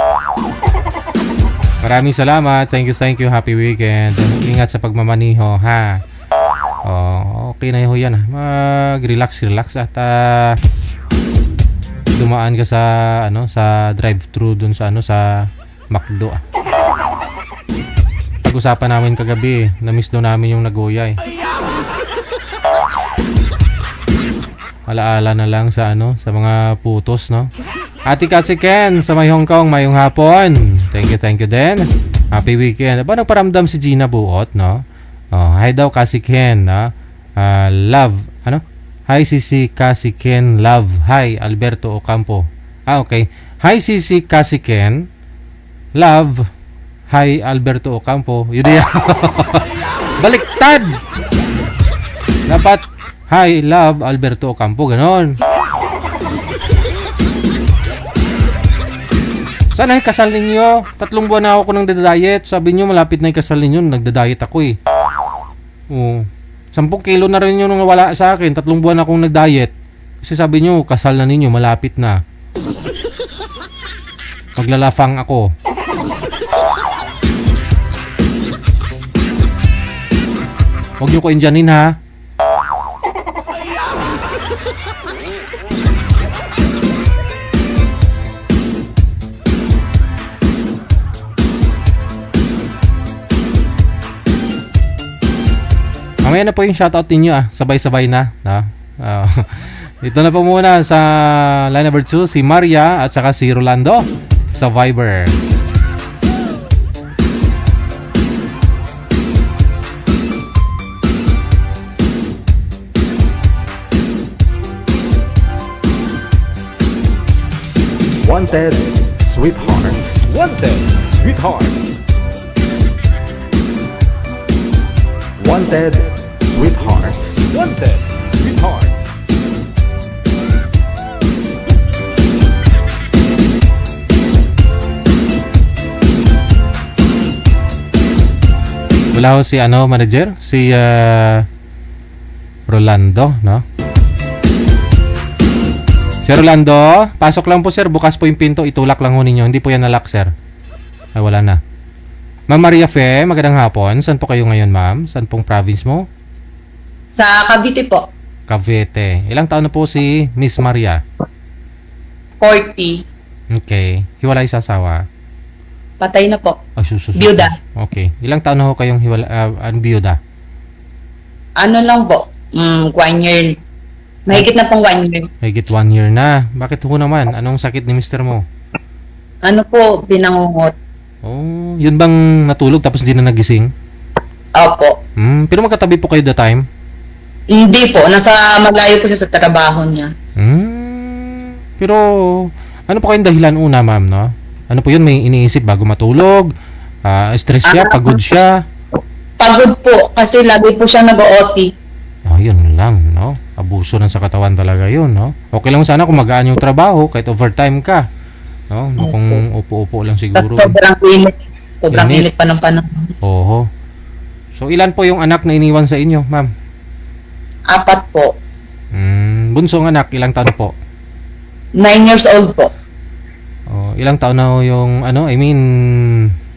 Maraming salamat. Thank you. Happy weekend. Ingat sa pagmamaniho, ha? Okay na ho yan. Mag-relax at dumaan ka sa sa drive-thru dun sa sa McDo. Pag-usapan namin kagabi, na-miss daw namin yung Nagoya, eh. Alaala na lang sa sa mga putos, no? Ate kasi Ken sa may Hong Kong, mayong hapon. Thank you din. Happy weekend. Ba nagparamdam si Gina Buot, no? Hi daw kasi Ken, no? Love, Hi CC kasi Ken, love. Hi Alberto Ocampo. Okay. Hi CC kasi Ken, love. Hi Alberto Ocampo. Yun yan. Baliktad. Dapat hi love Alberto Ocampo, ganon. Sana yung kasal ninyo? 3 buwan na ako nang nagda-diet. Sabi nyo malapit na yung kasal ninyo. Nagda-diet ako, eh. 10 kilo na rin yung nawala sa akin. 3 buwan akong nag-diet. Kasi sabi nyo, kasal na ninyo, malapit na. Maglalafang ako. Huwag nyo ko indyanin, ha? Mamaya na po yung shoutout ninyo, sabay-sabay na. Dito na po muna sa line number 2 si Maria at saka si Rolando sa Viber.
Wanted Sweethearts. Wanted Sweethearts. Wanted Sweethearts. Wanted Sweethearts.
Wala ho si manager? Si Rolando, no? Sir Rolando, pasok lang po sir. Bukas po yung pinto. Itulak lang ho ninyo. Hindi po yan nalock, sir. Ay, wala na. Ma'am Maria Fe, magandang hapon. Saan po kayo ngayon, ma'am? Saan pong province mo?
Sa Cavite po.
Cavite. Ilang taon na po si Miss Maria?
40.
Okay. Hiwalay sa asawa?
Patay na po.
Susunod.
Byuda.
Okay. Ilang taon na ho kayong byuda?
Ano lang po? 1 year. Mahigit na pong 1 year.
Mahigit 1 year na. Bakit ho naman? Anong sakit ni mister mo?
Ano po? Binangungot.
Oh, yun bang natulog tapos hindi na nagising?
Opo.
Pero magkatabi po kayo that time?
Hindi po. Nasa malayo po siya sa trabaho niya.
Pero, ano po kayong dahilan una, ma'am, no? Ano po yun? May iniisip bago matulog? Stress siya? Pagod siya?
Pagod po, kasi lagi po siya nag-OT.
Yun lang, no? Abuso ng sa katawan talaga yun, no? Okay lang sana kung magaan yung trabaho, kahit overtime ka. No? Kung upo-upo lang siguro.
Sobrang init. Sobrang
Init.
init pa ng panahon.
Oho. So, ilan po yung anak na iniwan sa inyo, ma'am?
4 po.
Bunsong anak, ilang taon po?
9 years old po.
Ilang taon na yung,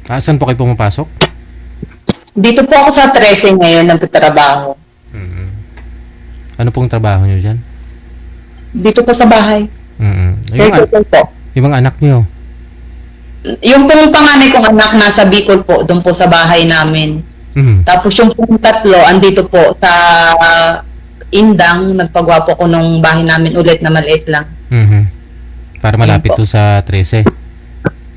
saan po kayo pumapasok?
Dito po ako sa 13 ngayon, nagtatrabaho.
Ano pong trabaho nyo dyan?
Dito po sa bahay.
Yung,
po.
yung mga anak nyo?
Yung pong panganay kong anak nasa Bicol po, doon po sa bahay namin. Tapos yung pong 3, andito po sa Indang, nagpagwapo ko nung bahay namin ulit na maliit lang.
Para malapit to sa 13.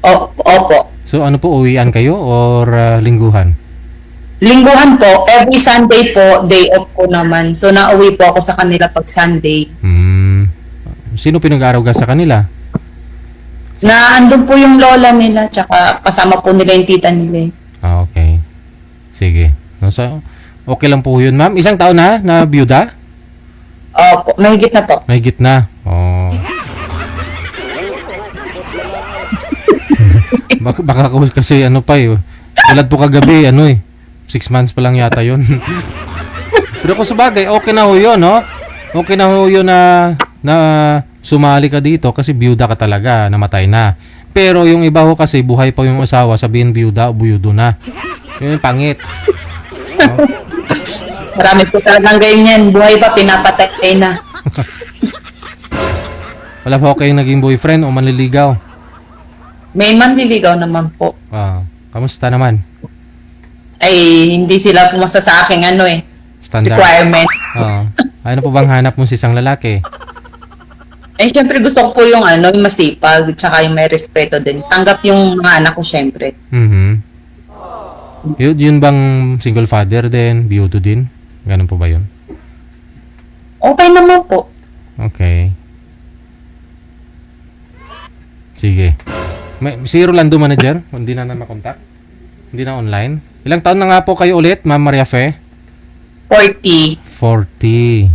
Opo.
So ano po, uwian kayo or lingguhan?
Lingguhan po, every Sunday po, day off ko naman. So nauwi po ako sa kanila pag Sunday.
Sino pinag-aruga sa kanila?
Na andun po yung lola nila, tsaka kasama po nila yung tita nila.
Okay. Sige. So, okay lang po yun, ma'am. Isang taon na byuda?
Opo, mahigit na po.
Mahigit na. Baka kasi tulad po kagabi, 6 months pa lang yata yun. Pero kung sabagay, okay na ho yun, no? Okay na ho yun na sumali ka dito kasi byuda ka talaga, namatay na. Pero yung iba ho kasi, buhay pa yung asawa, sabihin byuda o buyudo na. Yun yung pangit.
Marami po talagang ganyan. Buhay pa, pinapatay na.
Wala pa kayong naging boyfriend o manliligaw?
May manliligaw naman po.
Kamusta naman?
Ay, hindi sila pumasa sa aking
Standard
requirement.
Ano po bang hanap mo sa isang lalaki?
Eh, syempre gusto ko po yung yung masipag, tsaka yung may respeto din. Tanggap yung mga anak ko, syempre.
Yun bang single father din? Biyudo din? Ganun po ba yun?
Okay naman po.
Okay. Sige. Si Rolando Manager, hindi na makontak? Hindi na online? Ilang taon na nga po kayo ulit, Ma'am Maria Fe?
40.
40.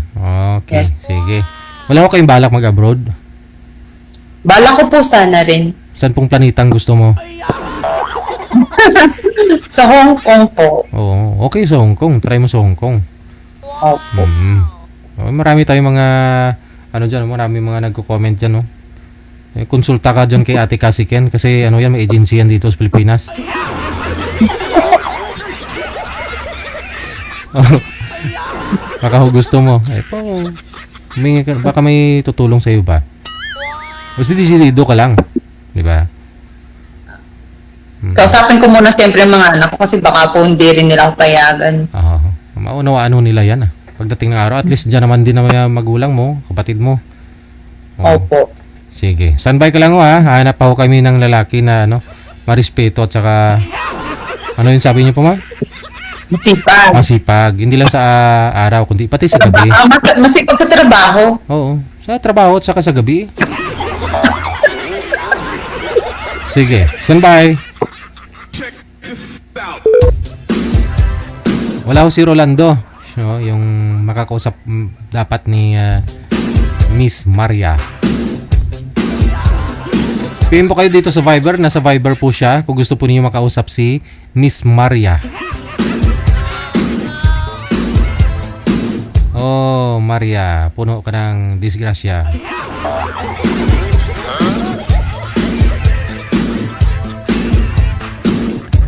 Okay,
Yes.
sige. Wala ko kayong balak mag-abroad?
Balak ko po sana rin.
Saan pong planetang gusto mo?
Sa Hong Kong po.
Oo, okay sa Hong Kong. Try mo sa Hong Kong.
Opo.
Marami tayong mga marami mga nagko-comment diyan, no. Konsulta ka diyan kay Ate Kasiken kasi may agency yan dito sa Pilipinas. Baka gusto mo. Baka may tutulong sa iyo ba? Basta decidido ka lang, 'di ba?
Kausapin ko muna siyempre yung mga anak ko kasi baka po hindi rin nila ako payagan.
Maunawaan nila yan. Pagdating ng araw, at least dyan naman din naman magulang mo, kapatid mo.
Opo.
Sige. Standby ka lang Hanap pa ho kami ng lalaki na marespeto at saka yung sabi niyo po, ma'am?
Masipag.
Masipag. Hindi lang sa araw, kundi pati sa gabi.
Masipag sa trabaho.
Oo. Sa trabaho at saka sa gabi. Sige. Standby. Wala ko si Rolando. Yung makakausap dapat ni Miss Maria. PM po kayo dito sa Viber. Nasa Viber po siya. Kung gusto po niyo makausap si Miss Maria. Oh, Maria. Puno ka ng disgrasya.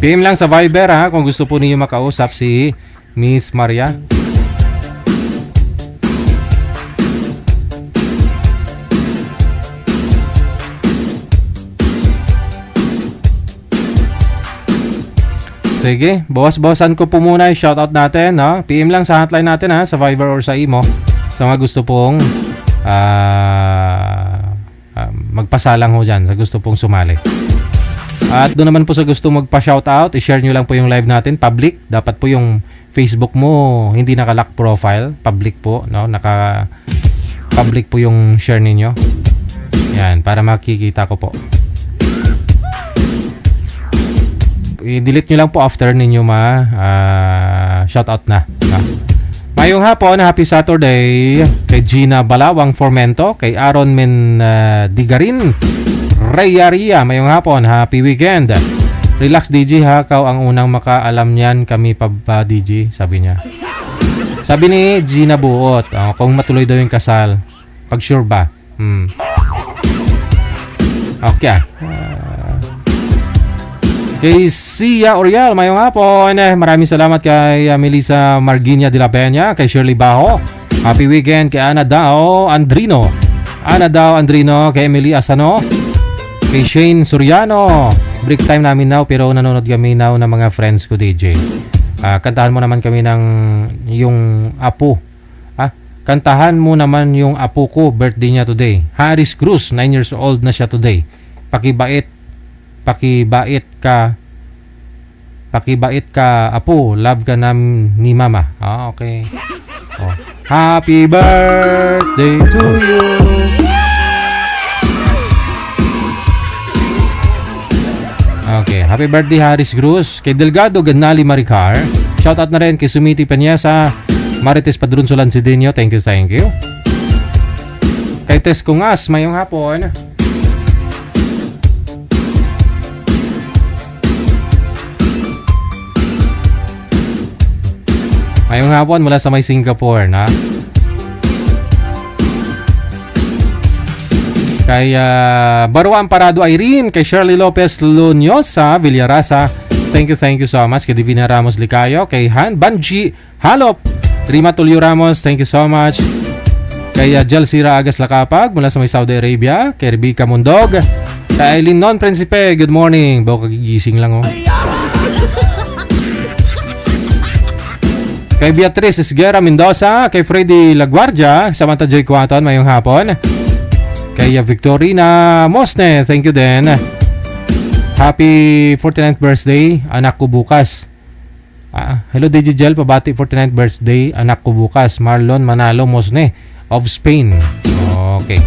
PM lang sa Viber kung gusto po niyo makausap si Miss Maria. Sige, bawas-bawasan ko po muna yung shoutout natin, PM lang sa hotline natin sa Viber or sa Imo sa mga gusto pong magpasalang ho dyan, sa gusto pong sumali. At doon naman po sa gusto magpa-shoutout, i-share nyo lang po yung live natin, public. Dapat po yung Facebook mo hindi naka-lock profile, public po, naka-public po yung share ninyo. Yan, para makikita ko po. i-delete nyo lang po after ninyo shoutout na. Mayong hapon, happy Saturday kay Gina Balawang Formento, kay Aaron Digarin, Ria. Mayong hapon, happy weekend. Relax DJ ha, kau ang unang makaalam niyan, kami pa ba DJ, sabi niya. Sabi ni Gina Buot, kung matuloy daw yung kasal, pag sure ba? Okay. Kay Sia Orial, mayong hapon. Maraming salamat kay Melissa Marginia de la Peña, kay Shirley Baho. Happy weekend kay Ana Dao Andrino, kay Emily Asano, kay Shane Soriano. Break time namin now, pero nanonood kami now ng mga friends ko DJ. Kantahan mo naman kami ng yung apo. Kantahan mo naman yung apo ko, birthday niya today. Harris Cruz, 9 years old na siya today. Pakibait ka apo, love ka ni mama. Okay. Happy birthday to you. Okay, happy birthday Harris Cruz. Kay Delgado Ganali Maricar, shoutout na rin kay Sumiti Peñasa, Marites Padrun Solancidinho, thank you. Kay Tess Kungas, mayong hapon. Mayong hapon mula sa may Singapore na. Kay Baruan Parado Irene, kay Shirley Lopez Lunyosa Villarasa, thank you so much. Kay Divina Ramos Licayo, kay Han Banji Halop, Rima Tulio Ramos, thank you so much. Kay Jalsira Agas Lakapag mula sa may Saudi Arabia, kay Rebecca Mundog, kay Aileen Non Principe, good morning. Bago kagigising lang Kay Beatrice Esguera Mendoza, kay Freddy Laguardia, Samantha Joy Quaton, mayong hapon. Kay Victorina Mosne, thank you din. Happy 49th birthday, anak ko bukas. Hello DJ Gel, pabati 49th birthday, anak ko bukas. Marlon Manalo Mosne of Spain. Okay.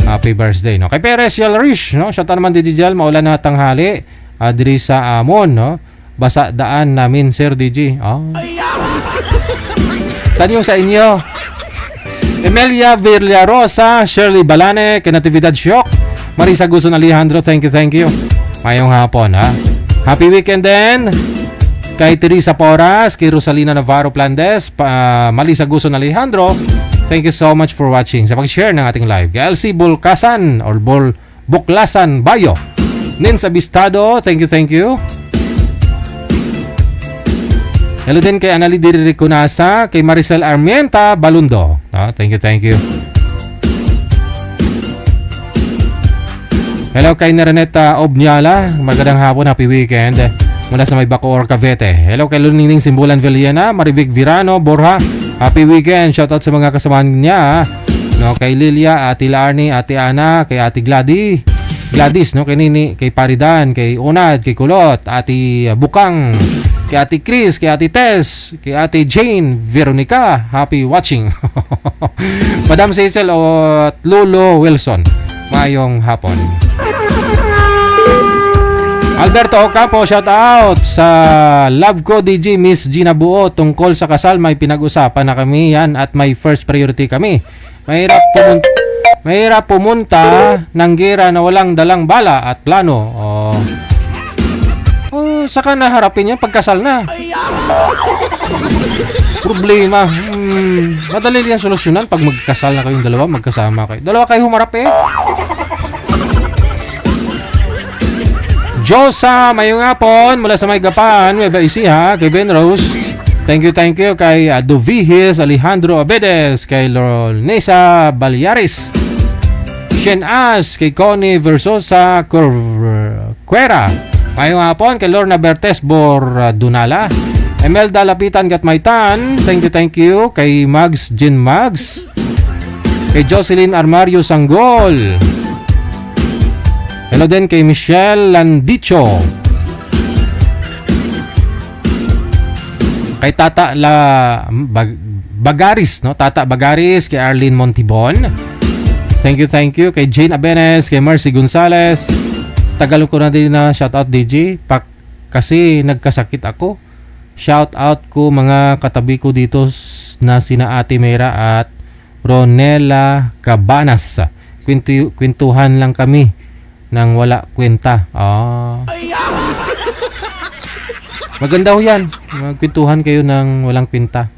Happy birthday, no? Kay Perez Yalrish, no? Shoutout naman DJ Gel, maulan na tanghali. Diri sa Amon, no? Basa daan namin, Sir DJ. Saan yung sa inyo? Emilia Villarosa, Shirley Balane, Natividad Shock, Marisa Guzon Alejandro, thank you. Mayong hapon, Happy weekend din. Kay Teresa Porras, kay Rosalina Navarro Plandes, Marisa Guzon Alejandro, thank you so much for watching. Sa pag-share ng ating live. Kay LC Bulkasan, or Buklasan Bayo, Nins Abistado, thank you. Hello din kay Anali Diricunasa, kay Maricel Armienta Balundo. Thank you. Hello kay Nereneta Obniala, magandang hapon, happy weekend. Mula sa may Bacoor, Cavite. Hello kay Lunining Simbulan Villena, Marivic Virano, Borja, happy weekend. Shoutout sa mga kasamahan niya. Kay Lilia, Ate Larnie, Ate Ana, kay Ate Gladys, kay Nini, kay Paridan, kay Unad, kay Kulot, Ate Bukang, kay Ate Chris, kay Ate Tess, kay Ate Jane, Veronica, happy watching. Madam Cecil at Lolo Wilson, mayong hapon. Alberto Ocampo, shout out sa love ko DJ Miss Gina Buo, tungkol sa kasal may pinag-usapan na kami yan at may first priority kami. Mahirap pumunta ng gira na walang dalang bala at plano. Saka naharapin yan pagkasal na. Problema. Madali yan solusyonan pag magkasal na kayong dalawa, magkasama kayo. Dalawa kayo humarap Josa, mayong hapon mula sa may Gapan, Nueva Ecija, kay Ben Rose. Thank you kay Dovihis Alejandro Abedes, kay Lornesa Balyaris, Shen As, kay Connie Versosa Cuera. Mayong hapon kay Lorna Bertes Bordunala, Emelda Lapitan Gatmaitan, thank you kay Mags Jin Mags, kay Jocelyn Armario Sanggol. Hello din kay Michelle Landicho, kay Tata Bagaris, Tata Bagaris, kay Arlene Montibon. Thank you kay Jane Abenes, kay Mercy Gonzales. Tagalog ko na din na shoutout DJ. kasi nagkasakit ako. Shout out ko mga katabi ko dito na sina Ate Mera at Ronela Cabanas. Kwentuhan lang kami nang wala kwenta. Maganda ho yan. Magkwentuhan kayo nang walang kwenta.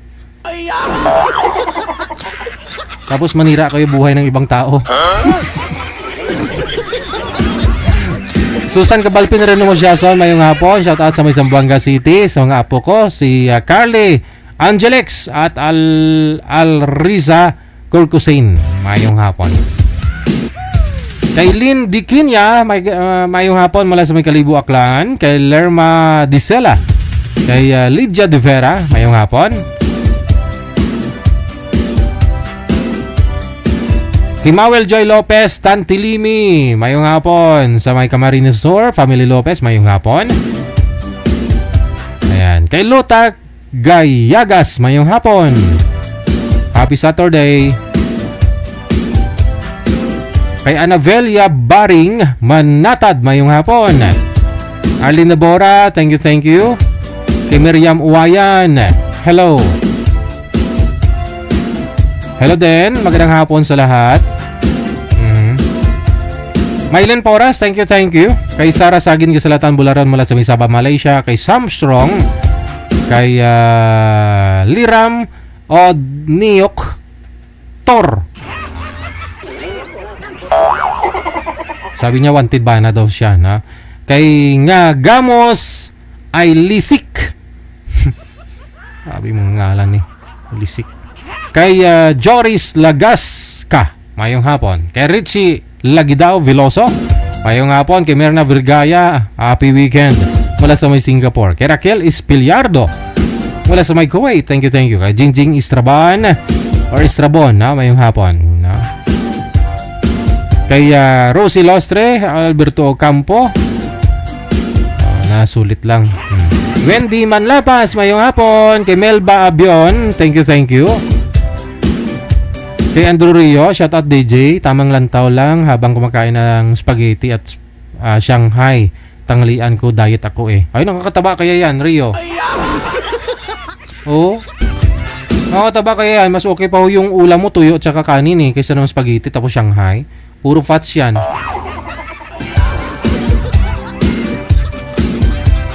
Tapos manira kayo buhay ng ibang tao. Susan Cabalpin rin mo siya. So, mayong hapon. Shout out sa may Zamboanga City. Sa mga apo ko. Si Carly Angelix at Alriza Corcusain. Mayong hapon. Kay Lynn Diquinia. Mayong hapon mula sa may Kalibo Aklan. Kay Lerma Disela. Kay Lydia De Vera. Mayong hapon. Kay Mawel Joy Lopez, Tantilimi, mayong hapon. Sa may Camarines Sur, Family Lopez, mayong hapon. Ayan. Kay Lota Gayagas, mayong hapon. Happy Saturday. Kay Anavelia Baring, Manatad, mayong hapon. Arlene Nabora, thank you. Kay Miriam Uwayan, hello. Hello din, magandang hapon sa lahat. Mylene Poras, thank you. Kay Sara Sagin Kasalatan Bularan mula sa Sabah, Malaysia. Kay Sam Strong. Kay Liram Odniok Tor. Sabi niya wanted ba na daw siya, na? Kay nga Gamos ay Lisik. Sabi mo ngalan eh. Lisik. Kay Joris Lagaska, mayong hapon. Kay Richie Lagidao Veloso, mayong hapon. Kay Merna Virgaya, happy weekend mula sa may Singapore. Kay Raquel Espiliardo mula sa may Kuwait, thank you. Kay Jingjing Istraban or Istrabon, mayong hapon. Kay Rosie Lostre, Alberto Ocampo, nasulit lang. Wendy Manlapas, mayong hapon. Kay Melba Abion, thank you. Kay Andrew Rio, shout out DJ, tamang lantaw lang habang kumakain ng spaghetti at Shanghai. Tanghalian ko, diet ako eh. Ay, nakakataba kaya yan, Rio. Oo. Nakakataba kaya yan. Mas okay pa ho yung ulam mo, tuyo at saka kanin eh, kaysa ng spaghetti tapos Shanghai. Puro fats yan.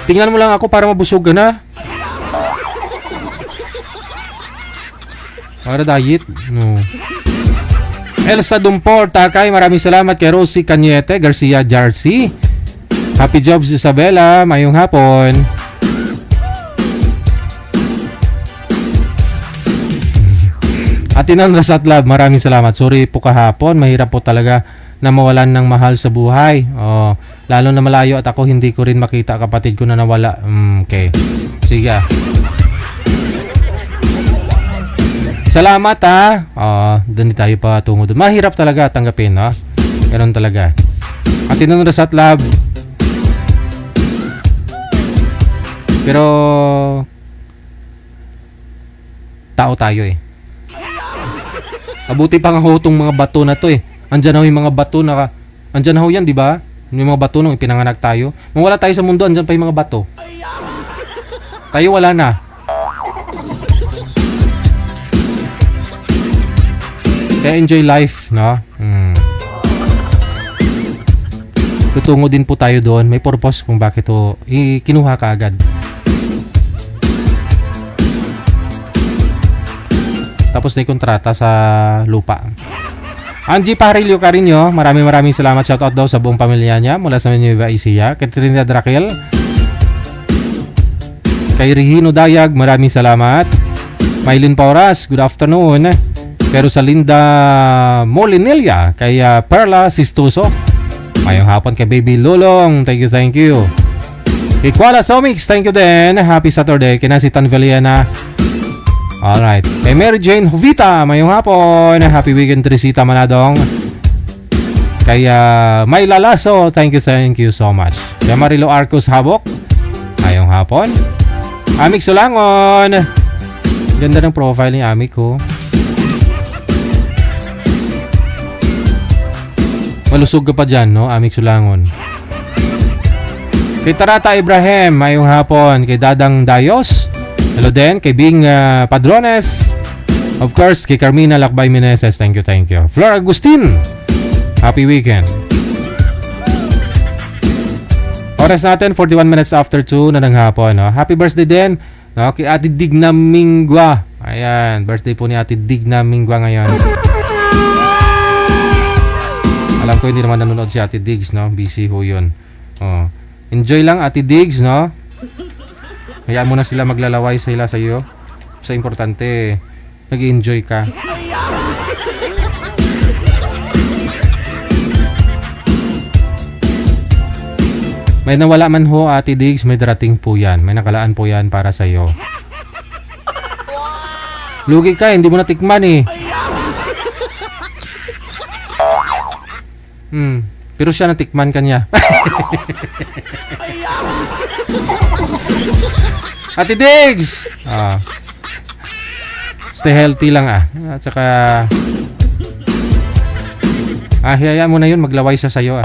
Tingnan mo lang ako para mabusog ka na. Para diet? No. Elsa Dumpor, Takay, maraming salamat. Kay Rosie Cañete, Garcia Jarcy. Happy Jobs Isabela, mayong hapon. Atinan Rasat Love, maraming salamat. Sorry po kahapon, mahirap po talaga na mawalan ng mahal sa buhay. Lalo na malayo at ako hindi ko rin makita kapatid ko na nawala. Okay. Sige. Salamat doon tayo pa tungo doon. Mahirap talaga tanggapin, no? Ganun talaga. At tinunod sa lab. Pero tao tayo eh. Mabuti pa nga ho itong mga bato na to eh. Andyan ho yung mga bato na andyan ho yan, di ba? Yung mga bato nung ipinanganak tayo. Nung wala tayo sa mundo, andyan pa yung mga bato. Tayo wala na. Kaya enjoy life, no? Tutungo din po tayo doon. May purpose kung bakit to kinuha ka agad. Tapos na yung kontrata sa lupa. Angie Parillo Carinyo, maraming salamat. Shoutout daw sa buong pamilya niya mula sa Nueva Ecija. Kay Trinidad Raquel. Kay Regino Dayag, maraming salamat. Mylene Pauras, good afternoon. Kay Rosalinda Molinelia. Kay Perla Sistuso, mayong hapon. Kay Baby Lulong, thank you. Kay Kuala Somix, thank you din. Happy Saturday. Kay Nasitan Valiana. Alright. Kay Mary Jane Jovita, mayong hapon. Happy weekend, Trisita Manadong. Kay Mayla Lasso, thank you so much. Kay Marilo Arcos Habok, mayong hapon. Amik Sulangon. Ganda ng profile ni Amik ko. Malusog ka pa dyan, no? Amik Sulangon. Kay Tarata Ibrahim, mayong hapon. Kay Dadang Dayos, hello din. Kay Bing Padrones, of course, kay Carmina Lakbay Meneses, thank you. Flor Agustin, happy weekend. Oras natin, 41 minutes after 2 na ng hapon. No? Happy birthday din, no? Kay Ate Digna Mingwa. Ayan, birthday po ni Ate Digna Mingwa ngayon. Alam ko hindi naman nanonood si Ate Diggs, no? Busy ho yun. Oh. Enjoy lang, Ate Diggs, no? Hayaan mo na sila, maglalaway sila sa iyo. Sa importante, nag-enjoy ka. May nawala man ho, Ate Diggs, may darating po yan. May nakalaan po yan para sa iyo. Lugi ka, hindi mo natikman eh. Pero siya natikman kanya. Ate Diggs! Stay healthy lang At saka hayaan mo na yun, maglaway siya sa'yo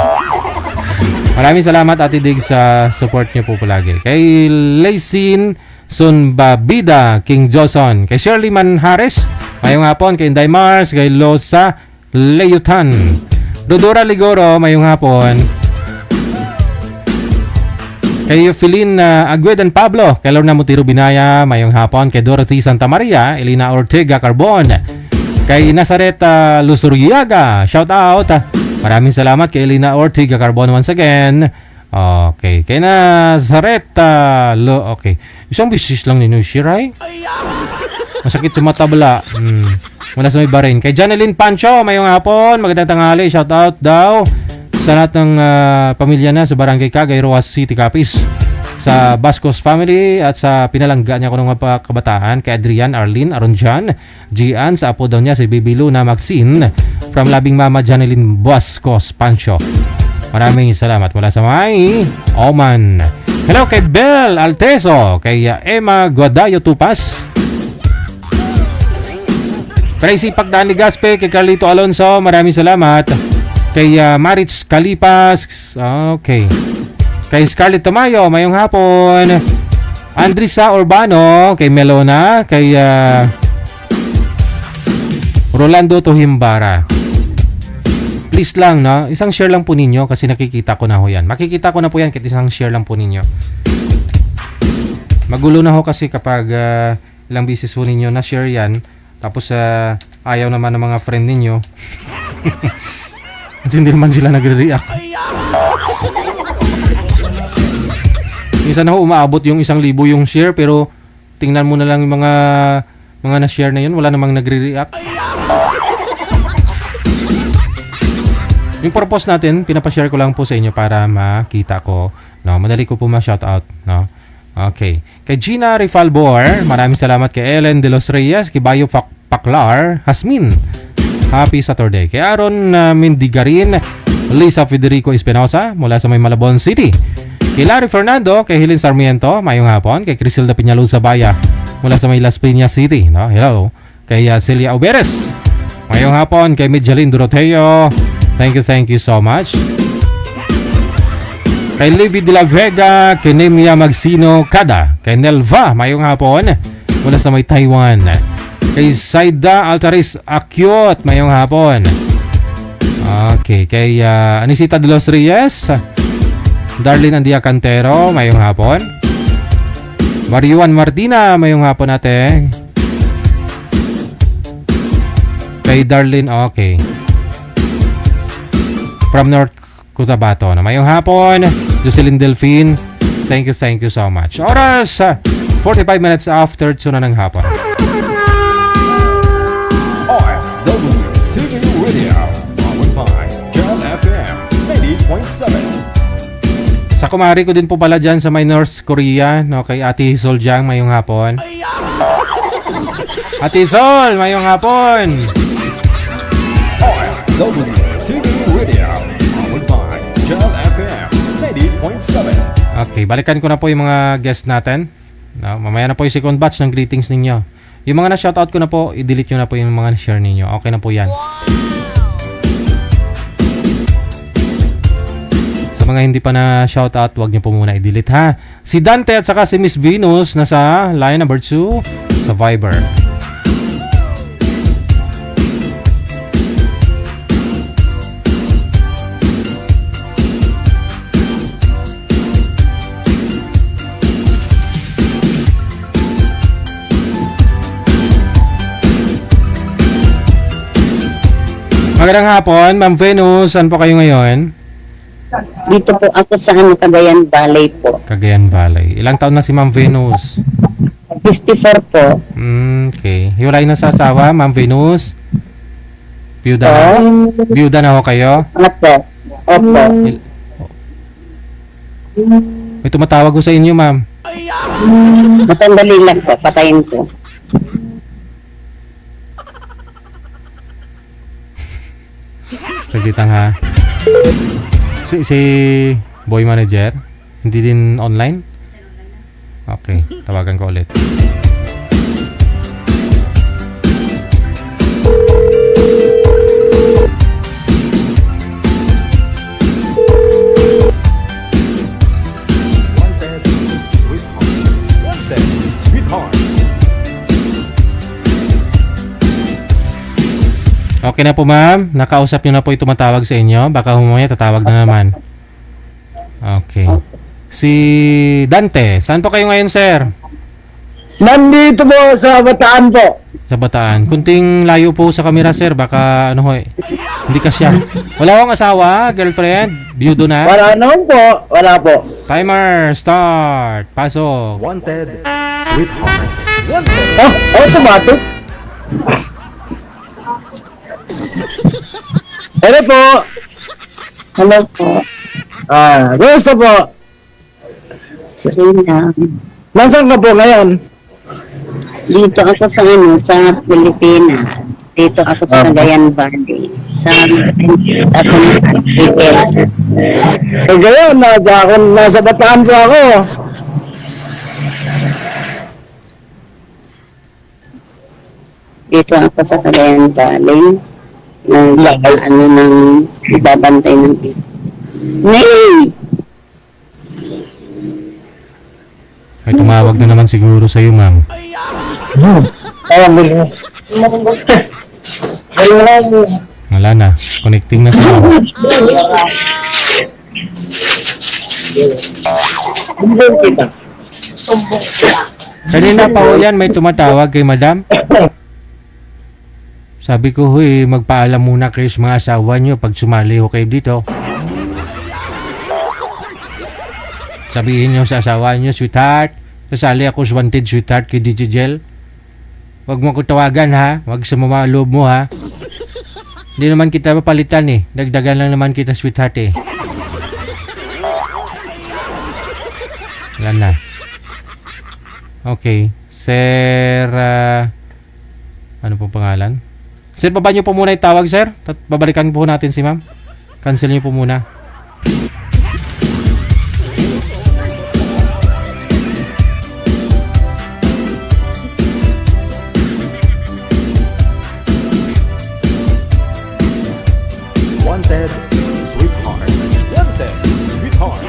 Maraming salamat Ate Diggs sa support niyo po palagi. Kay Lacin Sunbabida, King Johnson, kay Shirley Manhares, mayong hapon. Kay Inday Mars, kay Losa Leyutan, Dodora Ligoro, mayong hapon. Kay Philin Aguedan Pablo, kay Lorna Mutiro Binaya, mayong hapon. Kay Dorothy Santa Maria, Elena Ortega Carbon, kay Nazaret Lusuriaga, shout out. Maraming salamat kay Elena Ortega Carbon once again. Okay, kay Nazaret okay. Isang bisis lang ninyo, Shiray. Masakit sa matabla. Mula sa may barin. Kay Janeline Pancho, mayong hapon. Magandang tanghali, shout out daw sa lahat ng pamilya na sa Barangay Cagay, Roas City, Capiz. Sa Bascos family at sa pinalangga niya ko ng mga kabataan. Kay Adrian, Arlene, Aronjan, Gian, sa apo daw niya si Baby Luna Maxine, from Labing Mama Janeline Bascos Pancho. Maraming salamat mula sa may Oman. Hello kay Bel Alteso, kay Emma Guadayo Tupas, Tracy Pagdaan Ligaspe, kay Carlito Alonso, maraming salamat. Kay Maritz Kalipas, okay. Kay Scarlett Tamayo, mayong hapon. Andrisa Urbano, kay Melona, kay Rolando Tohimbara. Please lang, no? Isang share lang po ninyo kasi nakikita ko na ho yan. Makikita ko na po yan kahit isang share lang po ninyo. Magulo na ho kasi kapag ilang beses ho ninyo na share yan, tapos ayaw naman ng mga friend ninyo. Kasi hindi naman sila nagre-react. Minsan na ho umaabot yung 1,000 yung share, pero tingnan mo na lang yung mga na-share na yun, wala namang nagre-react. Yung purpose natin, pinapashare ko lang po sa inyo para makita ko, no? Madali ko po ma-shoutout, no? Okay. Kay Gina Rifalbor, maraming salamat. Kay Ellen De Los Reyes, kay Bayo Paklar, Hasmin, happy Saturday. Kay Aaron Mindigarin, Lisa Federico Espinosa, mula sa may Malabon City. Kay Larry Fernando, kay Helen Sarmiento, mayong hapon. Kay Criselda Piñaluz Zabaya, mula sa may Las Piñas City, no? Hello. Kay Celia Uberes, mayong hapon. Kay Midjalin Doroteo, thank you so much. Kay Livy de la Vega, kay Nemia Magsino Kada, kay Nelva, mayong hapon, mula sa may Taiwan. Kay Saida Altaris Akyot, mayong hapon. Okay, kay Anisita de los Reyes, Darlene Andia Cantero, mayong hapon. Marijuan Martina, mayong hapon natin. Kay Darlene, okay. From North Cotabato, na mayong hapon. Jocelyn Delphine, thank you so much. Oras 45 minutes after 2 na ng hapon.
OFW TV Radio, powered by John FM 88.7.
Sa kumari ko din po pala dyan sa may North Korea, no, kay Ate Soljang, mayong hapon. Ate Sol, mayong hapon.
OFW TV Radio, powered by John FM 88.7.
Okay, balikan ko na po yung mga guest natin. No, mamaya na po yung second batch ng greetings ninyo. Yung mga na-shoutout ko na po, i-delete nyo na po yung mga na-share ninyo. Okay na po yan. Sa mga hindi pa na shoutout, huwag niyo po muna i-delete ha. Si Dante at saka si Miss Venus nasa line number 2 sa Viber. Magandang hapon, Ma'am Venus. Saan po kayo ngayon?
Dito po ako sa Cagayan Valley po.
Cagayan Valley. Ilang taon na si Ma'am Venus?
54 po.
Okay. Hiwalay na sa asawa, Ma'am Venus? Biyuda na? Biyuda na ho kayo?
Opo. Opo.
May tumatawag ko sa inyo, Ma'am.
Masandali lang po. Patayin ko.
Saglitan ha. Si boy manager, hindi din online? Okay, tawagan ko ulit. Okay na po, ma'am. Nakausap nyo na po yung tumatawag sa inyo. Baka humaya tatawag na naman. Okay. Si Dante, saan po kayo ngayon, sir?
Nandito po sa Bataan po.
Sa Bataan. Kunting layo po sa kamera, sir. Baka ano ho eh. Hindi kasya. Wala akong asawa, girlfriend, biyudo na.
Wala naman po. Wala po.
Timer, start. Pasok.
Wanted, sweetheart.
Automatic. Hello po.
Hello po.
Gusto po.
Serena.
Nasaan ka po ngayon?
Dito ako sa sa Pilipinas. Dito ako sa Cagayan Valley. Sa ako ng hotel.
Ngayon, nasa Bataan po ako.
Dito ako sa Cagayan Valley. Ano ng babantay ng Nay!
May tumawag na naman siguro sa iyo, ma'am. Wala na. Connecting na sa iyo. Kanina pa ho yan, may tumatawag kay madam. Sabi ko, huy, magpaalam muna kayo sa mga asawa nyo pag sumali ho kayo dito. Sabihin nyo sa asawa nyo, sweetheart, sasali ako sa Wanted, sweetheart, kay DJ Jel. Huwag mo ko tawagan, ha? Huwag sa mga loob mo, ha? Hindi naman kita mapalitan, eh. Dagdagan lang naman kita, sweetheart, eh. Wala na. Okay. Sir, ano pong pangalan? Sir, baba nyo po muna yung tawag, sir. Babalikan po natin si ma'am. Cancel nyo po muna.
Wanted, sweetheart. Wanted, sweetheart.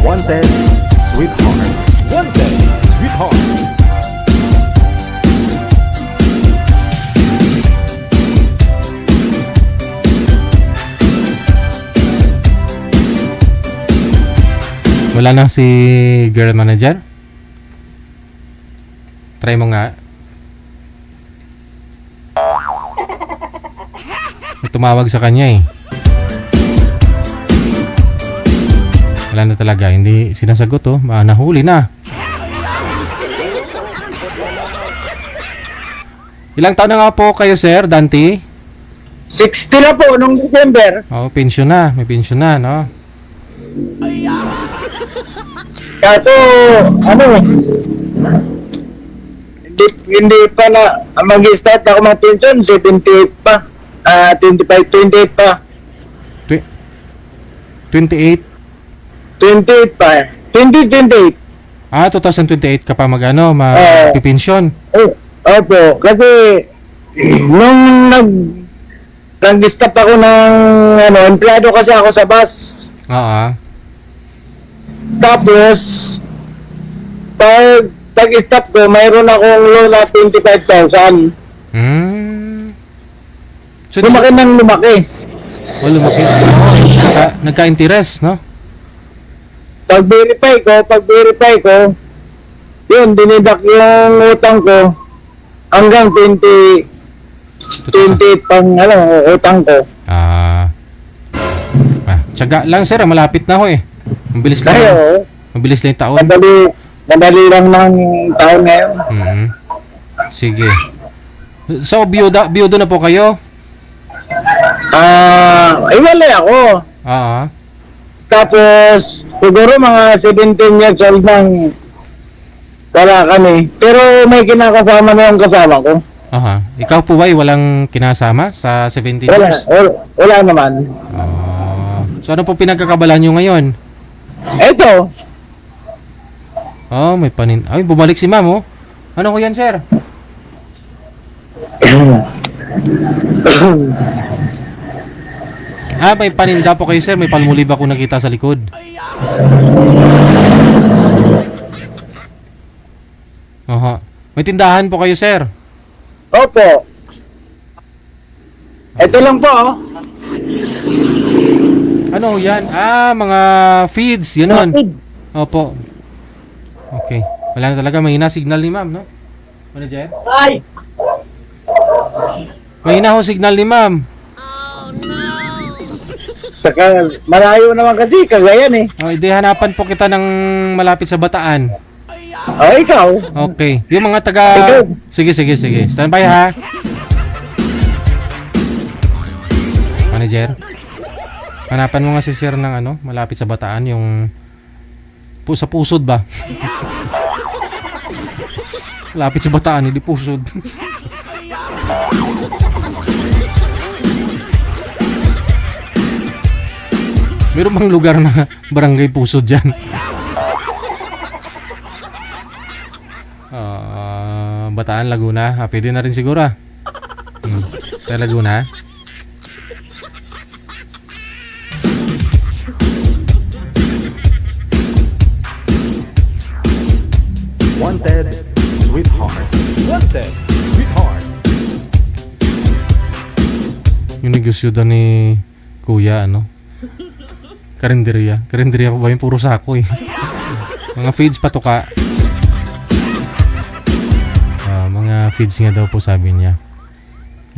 Wanted, sweetheart. Wanted, sweetheart.
Wala na si girl manager? Try mo nga. May tumawag sa kanya eh. Wala na talaga. Hindi sinasagot oh. Nahuli na. Ilang taon na nga po kayo, sir, Dante?
60 na po nung December.
Oh, pension na. May pension na, no?
Kaso, hindi pa na mag-start ako mga pension, 78 pa. 28 pa.
28?
28 pa. 28.
2028 ka pa magpipensyon.
Opo, kasi nung nag-stop ako ng empleyado kasi ako sa bus.
Oo.
Tapos pag-stop ko, mayroon akong loan na 25,000.
So,
lumaki ng lumaki.
Lumaki. Nagka-interest, no?
Pag-verify ko, yun, dinidak yung utang ko hanggang 28 pang utang ko.
Tiyaga lang sir, malapit na ho eh. Mabilis lang. Mabilis lang yung taon.
Madali lang ng taon ngayon.
Sige. So, biyudo na po kayo?
Iwalay ako. Tapos, siguro mga 17 years old nang wala kami. Pero may kinakasama na yung kasama ko.
Ikaw po ba walang kinasama sa 17 years?
Wala naman.
So ano po pinagkakabalan nyo ngayon?
Eto.
May panin. Ay, bumalik si ma'am, oh. Ano ko yan, sir? May paninda po kayo, sir. May palmulib ako nakita sa likod. May tindahan po kayo, sir?
Opo. Ito lang po, oh.
Ano yan? Mga feeds, yun nun. Opo. Okay. Wala na talaga, mahina signal ni ma'am, no? Ano dyan?
Ay!
Mahina ho signal ni ma'am.
Saka malayo naman kasi, Cagayan eh.
Hindi, hanapan po kita ng malapit sa Bataan.
Ikaw?
Okay. Yung mga taga... Sige. Stand by, ha? Manager? Hanapan mo nga si sir ng malapit sa Bataan, yung... sa Pusod ba? Malapit sa Bataan, hindi Pusod. Meron bang lugar na barangay Pusod dyan? Bataan, Laguna. Pwede na rin siguro. Sa Laguna.
Wanted, sweetheart. Wanted, sweetheart.
Yung negosyo doon ni Kuya, Karinderya. Karinderya pa ba yung puro sako eh. Mga feeds patuka. Mga feeds nga daw po sabi niya.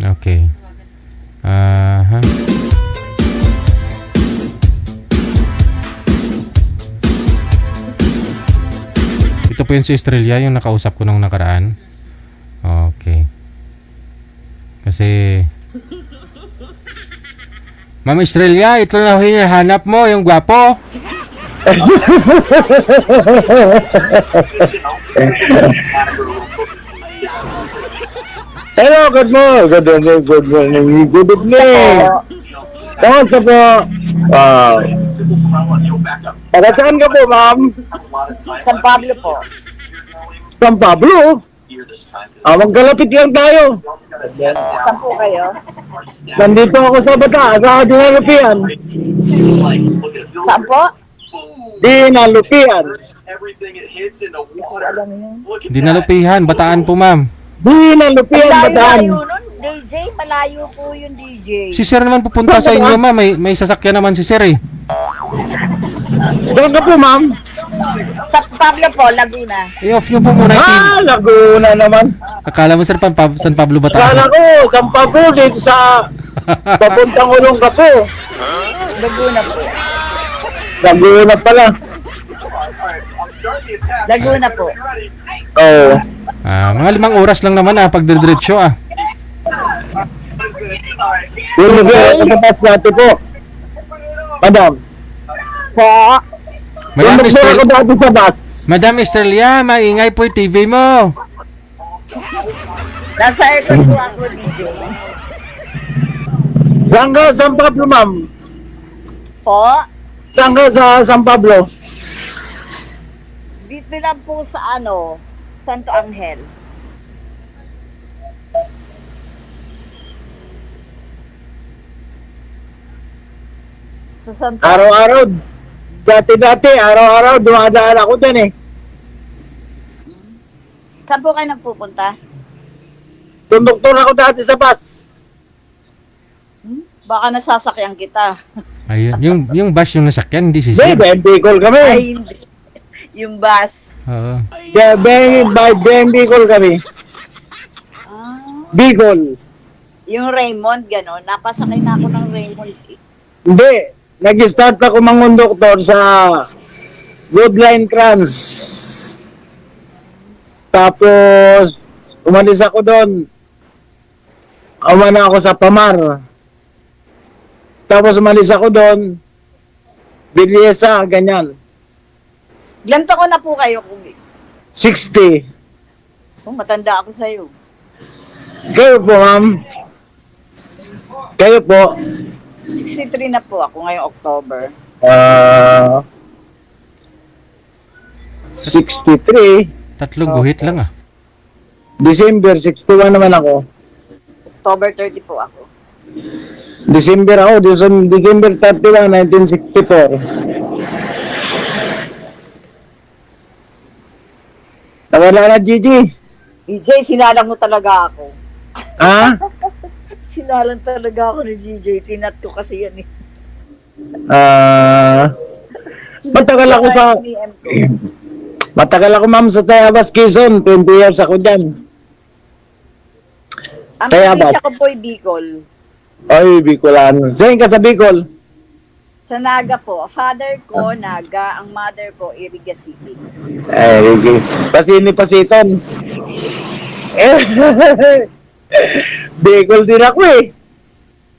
Okay. Ito po yun si Estrella, yung nakausap ko nung nakaraan. Okay. Kasi Ma'am Estrella, ito na hinahanap mo, yung gwapo.
Hello, good morning. Good evening. Kamusta po? Taga saan ka po, ma'am?
San Pablo po.
San Pablo? Magkalapit lang tayo.
Saan po kayo?
Nandito ako sa Bata, sa Dinalupian.
Saan po?
Dinalupian.
Dinalupihan, Bataan po, ma'am.
Dinalupian, Bataan.
Malayo nun, DJ. Malayo po yung DJ.
Si sir naman pupunta sa inyo, ma'am. May sasakyan naman si sir eh.
Doon ka po, ma'am.
San Pablo po, Laguna.
I-off nyo po muna yung TV.
Laguna naman.
Akala mo sir, San Pablo, Bataan.
Akala ko, San Pablo dito sa papuntang Ulong ka po.
Laguna po.
Laguna pala.
Laguna po.
Oo.
Mga 5 oras lang naman pagdidiretso
Yung nagkakapas natin po. Madam.
Po.
Madam Estrella, maingay po yung TV mo.
Nasa aircon po ako, DJ.
Saan ka, San Pablo, ma'am?
Po?
Saan ka sa San Pablo?
Dito lang po sa ano, Santo Angel. Sa Santo
Araw-araw, dati-dati, araw-araw, dumadaan ako dyan eh.
Saan po kayo nagpupunta?
Konduktor ako dati sa bus.
Baka nasasakyan kita.
Ayun, yung bus yung nasakyan, hindi si
Hindi,
Sir.
Bicol kami.
Ay, hindi. Yung bus.
Oo.
Kaya Bicol kami. Bicol.
Yung Raymond, gano'n. Napasakay na ako ng Raymond.
Hindi, nag-start ako mangonduktor sa Woodline Crans. Tapos, umalis ako doon. Umana ako sa Pamar. Tapos umalis ako doon. Bilyesa, ganyan.
Ilan taon na po kayo, Kubi?
60.
Oh, matanda ako sa'yo.
Kayo po, ma'am. Kayo po.
63 na po ako ngayong October.
63.
Tatlong guhit lang ah.
December, 61 naman ako.
October 30 po ako.
December ako, December 31, 1964. Nawala na, Gigi.
DJ, sinalang mo talaga ako.
Ha?
Sinalang talaga ako ni DJ. Tinat ko kasi yan eh.
Matagal ako sa... Matagal ako, ma'am, sa Tayabas, Quezon. 20 years ako dyan.
Ang
Tayabas.
probinsya ko po ay Bicol.
Ay, Bicolano. Saan ka sa Bicol?
Sa Naga po. Father ko, Naga. Ang mother ko, Iriga City.
Ay, Rigi. Pasini-pasiton. Bicol din ako eh.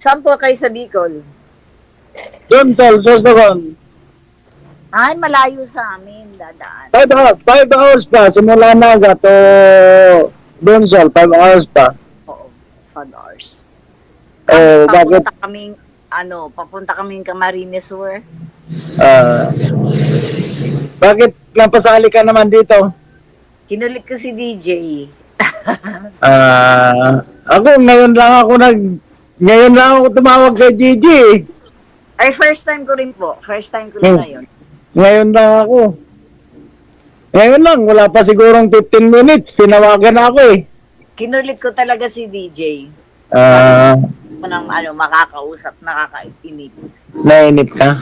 Saan po kayo sa Bicol?
Doon, Tol, Sosdogon.
Ay, malayo sa amin. Dadaan.
5 hours pa. Simula Naga to doon, Sol. 5 hours pa.
Oo, 5 hours.
Bakit?
Papunta kaming Camarines Sur.
Bakit napasali ka naman dito?
Kinulit ko si DJ.
Ako, ngayon lang ako tumawag kay Gigi.
Ay, first time ko rin po. First time ko rin ngayon.
Ngayon lang ako. Ngayon lang, wala pa sigurong 15 minutes. Tinawagan ako eh.
Kinulit ko talaga si DJ. Nang makakausap, nakakainip.
Nainip ka?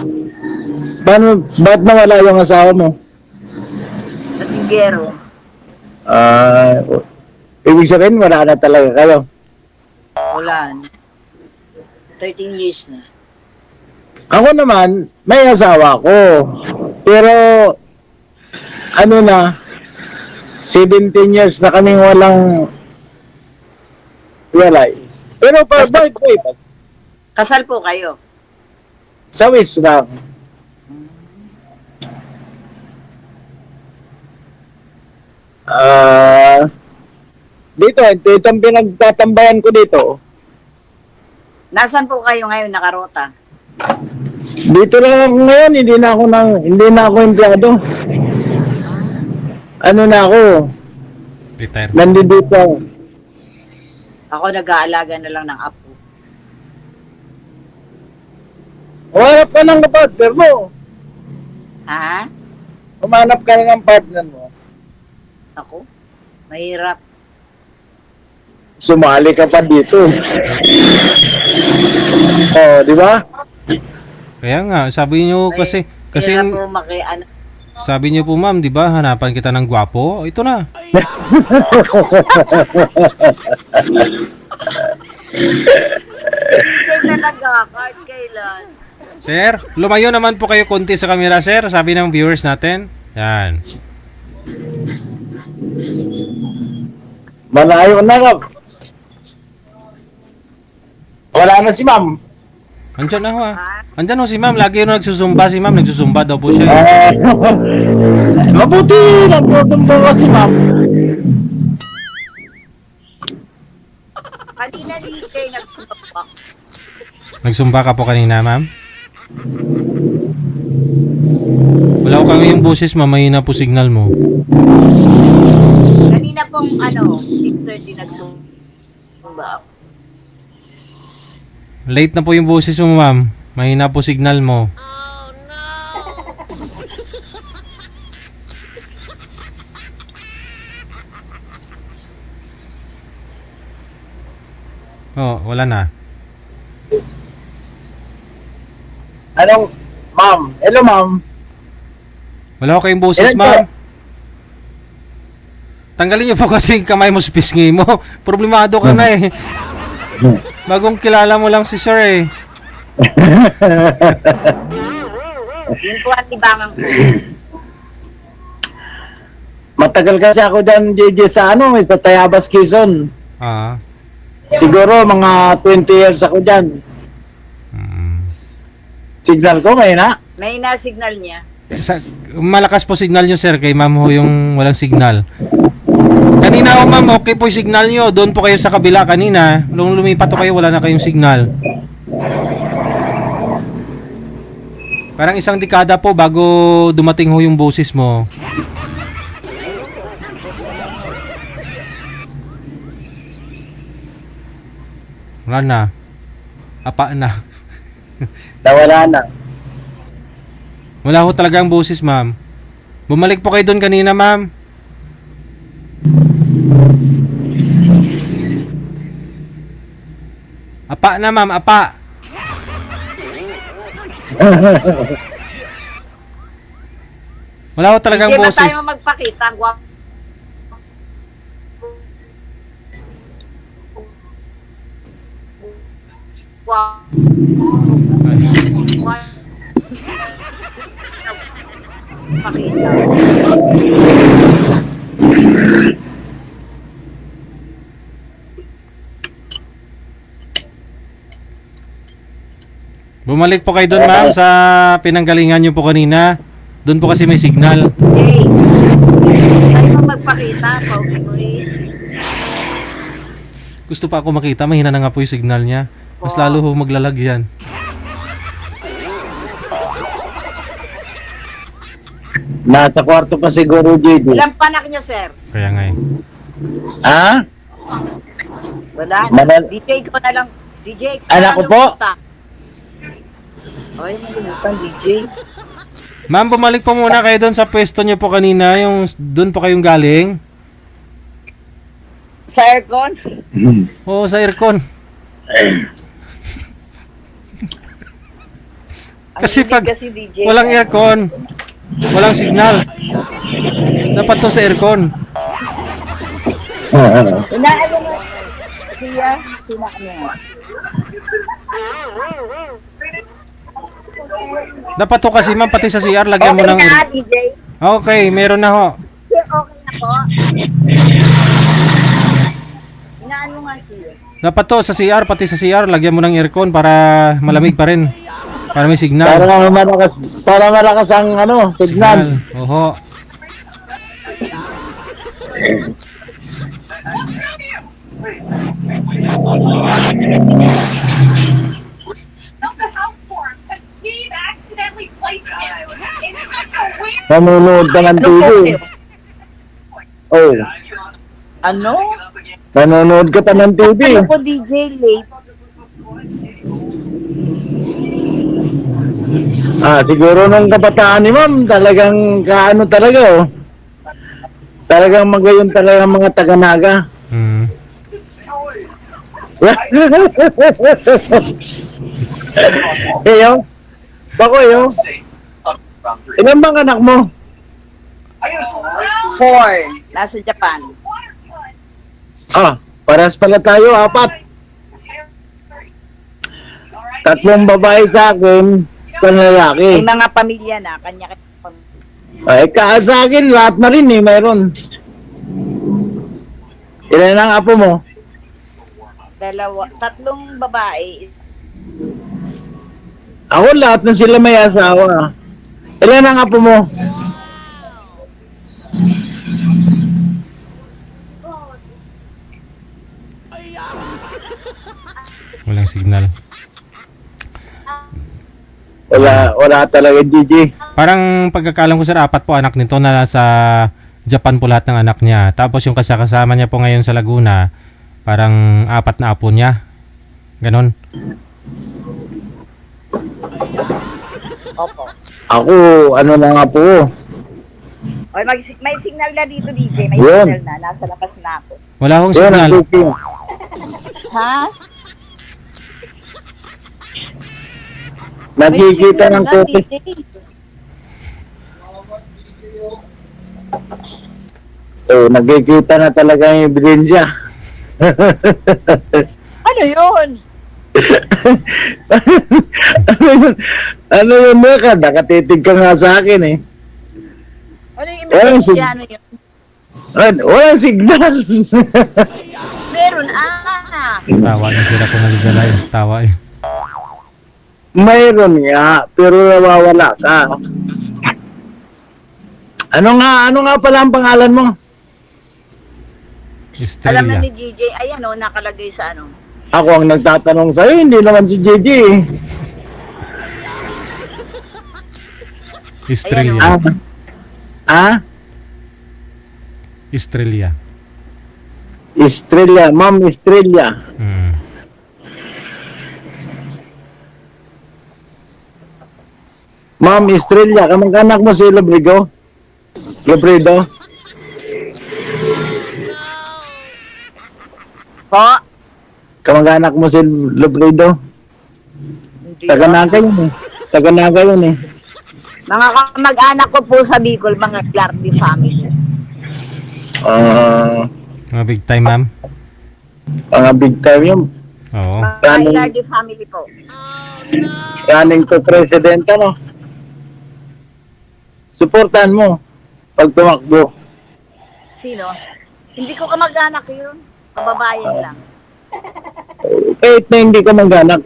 Ba't nawala yung asawa mo?
Batinggero.
Ibig sabihin, wala na talaga kayo.
Wala na. 13 years na.
Ako naman, may asawa ko. Pero, 17 years na kaming walang walay. Pero bakit?
Kasal po kayo?
Sa Wis lang. Ito ang pinagtatambayan ko dito.
Nasaan po kayo ngayon nakarota?
Dito lang ako ngayon, hindi na ako empleyado. Na ako?
Retire.
Nandito ako.
Ako nag-aalaga na lang ng apo.
Umanap ka ng partner mo.
Ha?
Umanap ka na ng partner mo.
Ako? Mahirap.
Sumali ka pa dito. Di ba?
Kaya nga, sabi niyo kasi
Mahirap po
sabi niyo po ma'am, di ba, hanapan kita ng gwapo? Ito na.
Hindi talaga, kahit kailan.
Sir, lumayo naman po kayo konti sa camera, sir. Sabi ng viewers natin. Yan.
Malayo na ka. Wala na si ma'am.
Andyan na ho ah. Andyan ho si ma'am. Lagi yun nagsusumba si ma'am. Nagsusumba daw po siya.
Mabuti. Nagsusumba ka si ma'am.
Kanina DJ nagsumba.
Nagsumba ka po kanina, ma'am? Wala Wala ko kami yung boses, mahina po signal mo.
Kanina pong 6:30 nagsumba.
Late na po yung boses mo, ma'am. Mahina po signal mo. Oh, wala na.
Anong, ma'am? Hello, ma'am.
Wala ko kayong boses,
Ilan po?
ma'am. Tanggalin niyo po kasi yung kamay mo sa pisngi mo. Problemado ka na eh. Bagong kilala mo lang si sir eh.
Yun po ang libangan ko.
Matagal kasi ako dyan, JJ, sa sa Tayabas, Quezon.
Ah.
Siguro mga 20 years ako dyan. Signal ko ngayon, ha?
May na-signal niya.
Malakas po signal nyo, sir. Kay ma'am ho yung walang signal. Kanina ho, ma'am, okay po yung signal nyo. Doon po kayo sa kabila kanina. Nung lumipat po kayo, wala na kayong signal. Parang isang dekada po bago dumating ho yung boses mo. Wala na. Apa na.
Nawala na.
Wala ho talaga ang boses, ma'am. Bumalik po kayo doon kanina, ma'am. Apa na, ma'am. Apa. Wala ho talagang
Hindi ba
boses.
tayo magpakita? Guwap. Guwap. Pakita.
Bumalik po kayo doon, ma'am, sa pinanggalingan nyo po kanina. Doon po kasi may signal.
Hey, tayo magpakita. Pauwi mo eh.
Gusto pa ako makita, mahina na nga po yung signal niya. Mas lalo ho maglalagyan.
Nasa kwarto pa siguro, JJ.
Ilang panak niyo, sir?
Kaya nga eh.
Ha?
Wala.
Manal-
DJ ko na lang. DJ.
Anak ko po.
Ay, malimutan, DJ.
Ma'am, bumalik po muna kayo doon sa pwesto niyo po kanina. Yung doon po kayong galing.
Sa aircon?
Oo, sa aircon. Kasi pag
DJ,
walang aircon, walang signal. Dapat to sa aircon.
Inaano mo? Siya, sinaano mo?
Dapat to kasi, ma'am, pati sa CR lagyan mo ng
Okay na, DJ.
Okay, meron na ho.
Okay na po. Inaano nga siya?
Dapat to sa CR, pati sa CR lagyan mo ng aircon para malamig pa rin. Para may signal.
Para malakas ang signal.
Oho.
Nanonood ka ng TV. Oh.
Ano?
Nanonood ka pa ng TV.
Ano po, DJ, late?
Siguro nung kabataan ni ma'am, talagang talaga, Talagang magayon talaga ang mga taga-naga. Eyo? Bako, eyo? Ilan bang anak mo?
4. Nasa Japan.
Paras pala tayo, 4. 3 babae sa akin, 1 lalaki.
May mga pamilya na, kanya-kanya
pamilya. Sa akin, lahat na rin mayroon. Ilan ang apo mo?
3 babae.
Ako, lahat na sila may asawa. Ilan ang apo mo?
Walang signal.
Wala talaga, Gigi.
Parang pagkakalam ko sir, 4 po anak nito na nasa Japan po lahat ng anak niya. Tapos yung kasama niya po ngayon sa Laguna, parang 4 na apo niya. Ganon.
Opo.
Ako, ano na nga po.
Oy, may signal na dito, DJ. May
Yun.
signal na. Nasa labas na ako.
Wala akong signal.
Ha?
Nakikita ng kopis. Nagkikita na talaga yung ebidensya.
Ano yun?
Ano yun, Meka? Nakatitig ka nga sa akin eh.
Ano yung ebidensya? Ano yun?
Walang signal.
Meron,
Tawa na sila kung naligalay. Tawa eh.
Mayroon nga, pero nawawala ka. Ano nga pala ang pangalan mo?
Estrella.
Alam na ni DJ, ayan o, nakalagay sa ano.
Ako ang nagtatanong sa'yo, hindi naman si JJ eh.
Estrella.
Estrella.
Estrella.
Estrella, Ma'am Estrella. Ma'am Estrella, kamag-anak mo si Lobrigo? Lobrido?
Po?
Kamag-anak mo si Lobrido? Taga-Naga yun eh. Taga-Naga yun eh.
Mga kamag-anak ko po sa Bicol, mga Clardy family.
Mga big time, ma'am.
Mga big time yun.
Oo.
Mga Clardy family po.
Running to president, ano? Suportahan mo pag tumakbo.
Sino? Hindi ko kamag-anak yun. Kababayan lang.
Kahit na hindi ka mag-anak,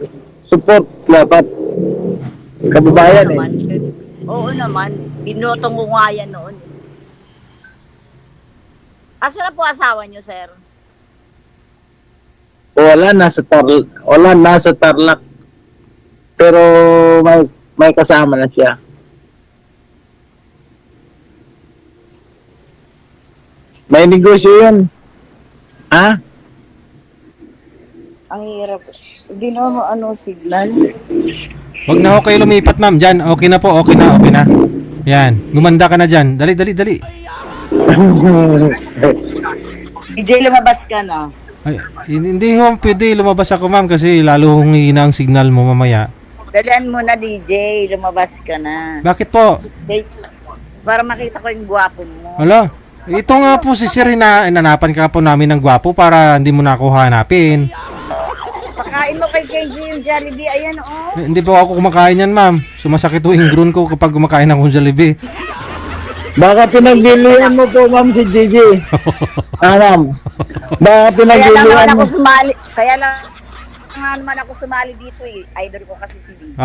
support dapat. Kababayan eh.
Oo naman. Binotong ko nga yan noon. Asa na po asawa niyo, sir?
Wala, nasa Tarlac. Pero may kasama na siya. May negosyo yun. Ha?
Ang hirap. Hindi na signal.
Wag na ho kayo lumipat, ma'am. Diyan, okay na po, okay na. Yan, gumanda ka na dyan. Dali.
DJ, lumabas ka na.
Ay, hindi ho pwede lumabas ako, ma'am, kasi lalo hong hihina ang signal mo mamaya.
Dalian mo na, DJ. Lumabas ka na.
Bakit po?
Okay. Para makita ko yung gwapo mo.
Hala, ito nga po si Sir, inanapan ka po namin ng gwapo para hindi mo na ako hanapin.
Pakain mo kay KJ yung Jollibee. Ayan, oh.
Hindi po ako kumakain yan, ma'am. Sumasakit po yung groin ko kapag kumakain akong Jollibee.
Baka pinagbilihan mo po, ma'am, si Gigi. Ma'am. Baka pinagbilihan mo.
Kaya lang naman ako sumali dito eh. Idol ko kasi si DJ.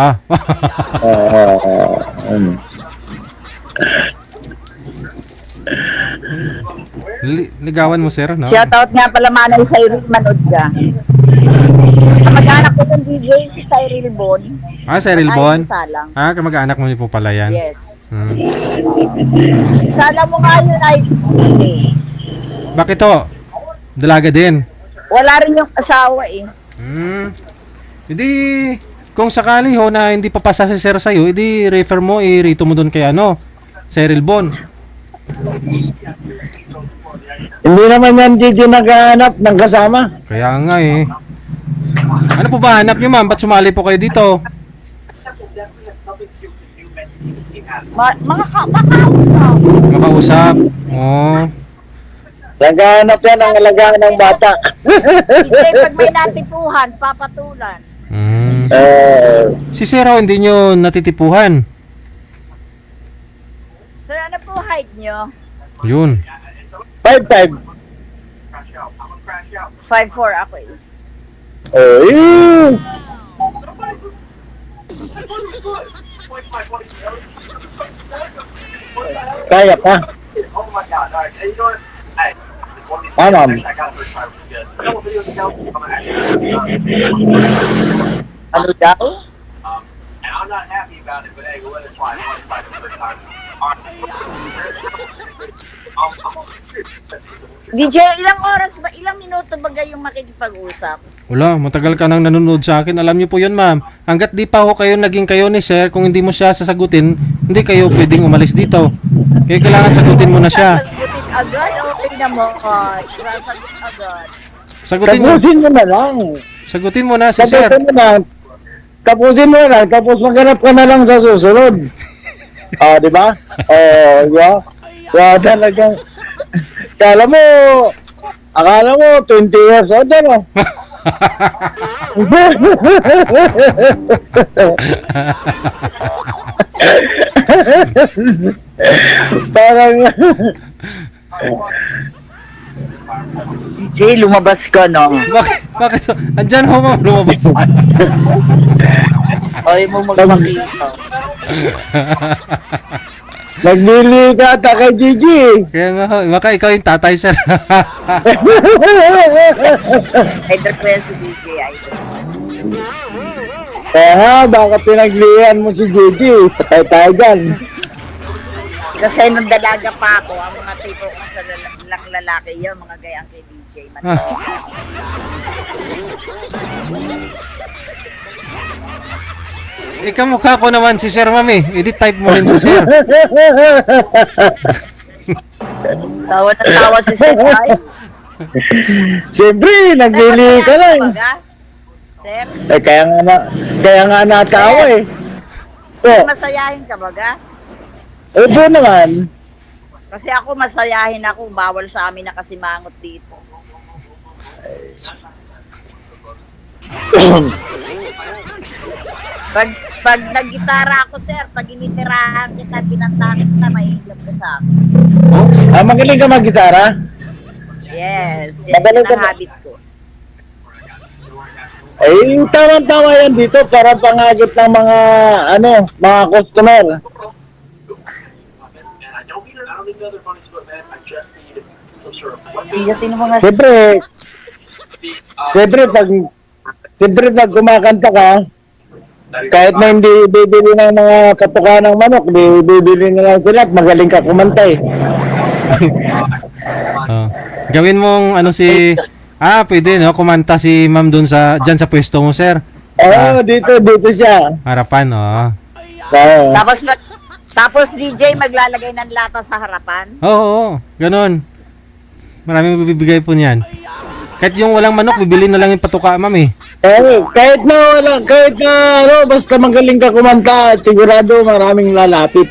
Ligawan mo, sir, no?
Shoutout nga pala Manay Cyril, manood ka. Kamag-anak ko ng DJ si Cyril Bon.
Cyril Bon?
Salang.
Kamag-anak mo po pala yan.
Yes. Salang mo nga yun ay...
Bakit to? Dalaga din?
Wala rin yung asawa eh.
Hindi, kung sakali ho na hindi papasa si sir sa'yo, hindi refer mo, irito mo doon kay Cyril Bon.
Hindi naman yan, Gigi, naghahanap ng kasama.
Kaya nga eh. Ano po ba hanap nyo, ma'am? Ba't sumali po kayo dito? Makausap. Oh.
Naghahanap yan ang alagaan ng bata.
DJ, pag may natipuhan, papatulan.
Si Sir, hindi nyo natitipuhan.
Sir, ano po height nyo?
Yun.
5'5".
5'4" ako eh.
Kaya pa. Ma'am.
Ano daw? DJ, ilang oras ba, ilang minuto ba yung makikipag-usap?
Wala, matagal ka nang nanonood sa akin. Alam niyo po yun, ma'am. Hanggat di pa ho kayo naging kayo ni sir, kung hindi mo siya sasagutin, hindi kayo pwedeng umalis dito. Kaya kailangan sagutin mo na siya.
Sagutin agad? Okay na mo. Sasagot agad.
Sagutin mo.
Tapusin mo na lang.
Sagutin mo na si sir.
Tapusin mo na. Tapusin mo na lang. Tapos maghanap ka na lang sa susunod. Di ba? Yeah. Yeah, talagang. Akala mo 20 years old, ano? Parang
DJ, lumabas ka na.
Bakit? Andyan ho, ma'am, lumabas.
Ay mo magmakita.
naglili ka ata kay Gigi.
Kaya nga ho, baka ikaw yung tatay, sir.
Idol ko yan si DJ, idol.
Kaya baka pinaglihan mo si Gigi. Patay tayo dyan.
Kasi nung dalaga pa ako, ang mga tipo ko sa lang lalaki yun, mga gayang kay DJ.
Ikamukha ko naman si Sir Mami. Edit type mo rin si Sir.
Tawa na tawa si Sir.
Siyempre, naglili ka lang.
Sir?
Kaya nga natawa eh.
Masayahin ka baga?
Opo naman.
Kasi ako masayahin ako, bawal sa amin nakasimangot dito. Pag nag-gitara ako, sir, pag initirahan kita, pinantahan kita, mahihilap ka sa akin.
Magaling ka mag-gitara?
Yes, yan ang habit ko.
Ay, tama-tama yan dito para pangagit ng mga customer. Siyempre pag kumakanta ka, kahit na hindi bibili ng mga katuka ng manok, bibili na lang sila at magaling ka kumanta eh.
Gawin mong pwede no, kumanta si ma'am dun dyan sa pwesto mo, sir.
Dito siya.
Harapan,
Tapos DJ maglalagay ng lata sa harapan?
Oo, ganun. Maraming bibigay po niyan. Kahit yung walang manok, bibili na lang yung patuka, ma'am eh.
Kahit na basta magaling ka kumanta, sigurado maraming lalapit.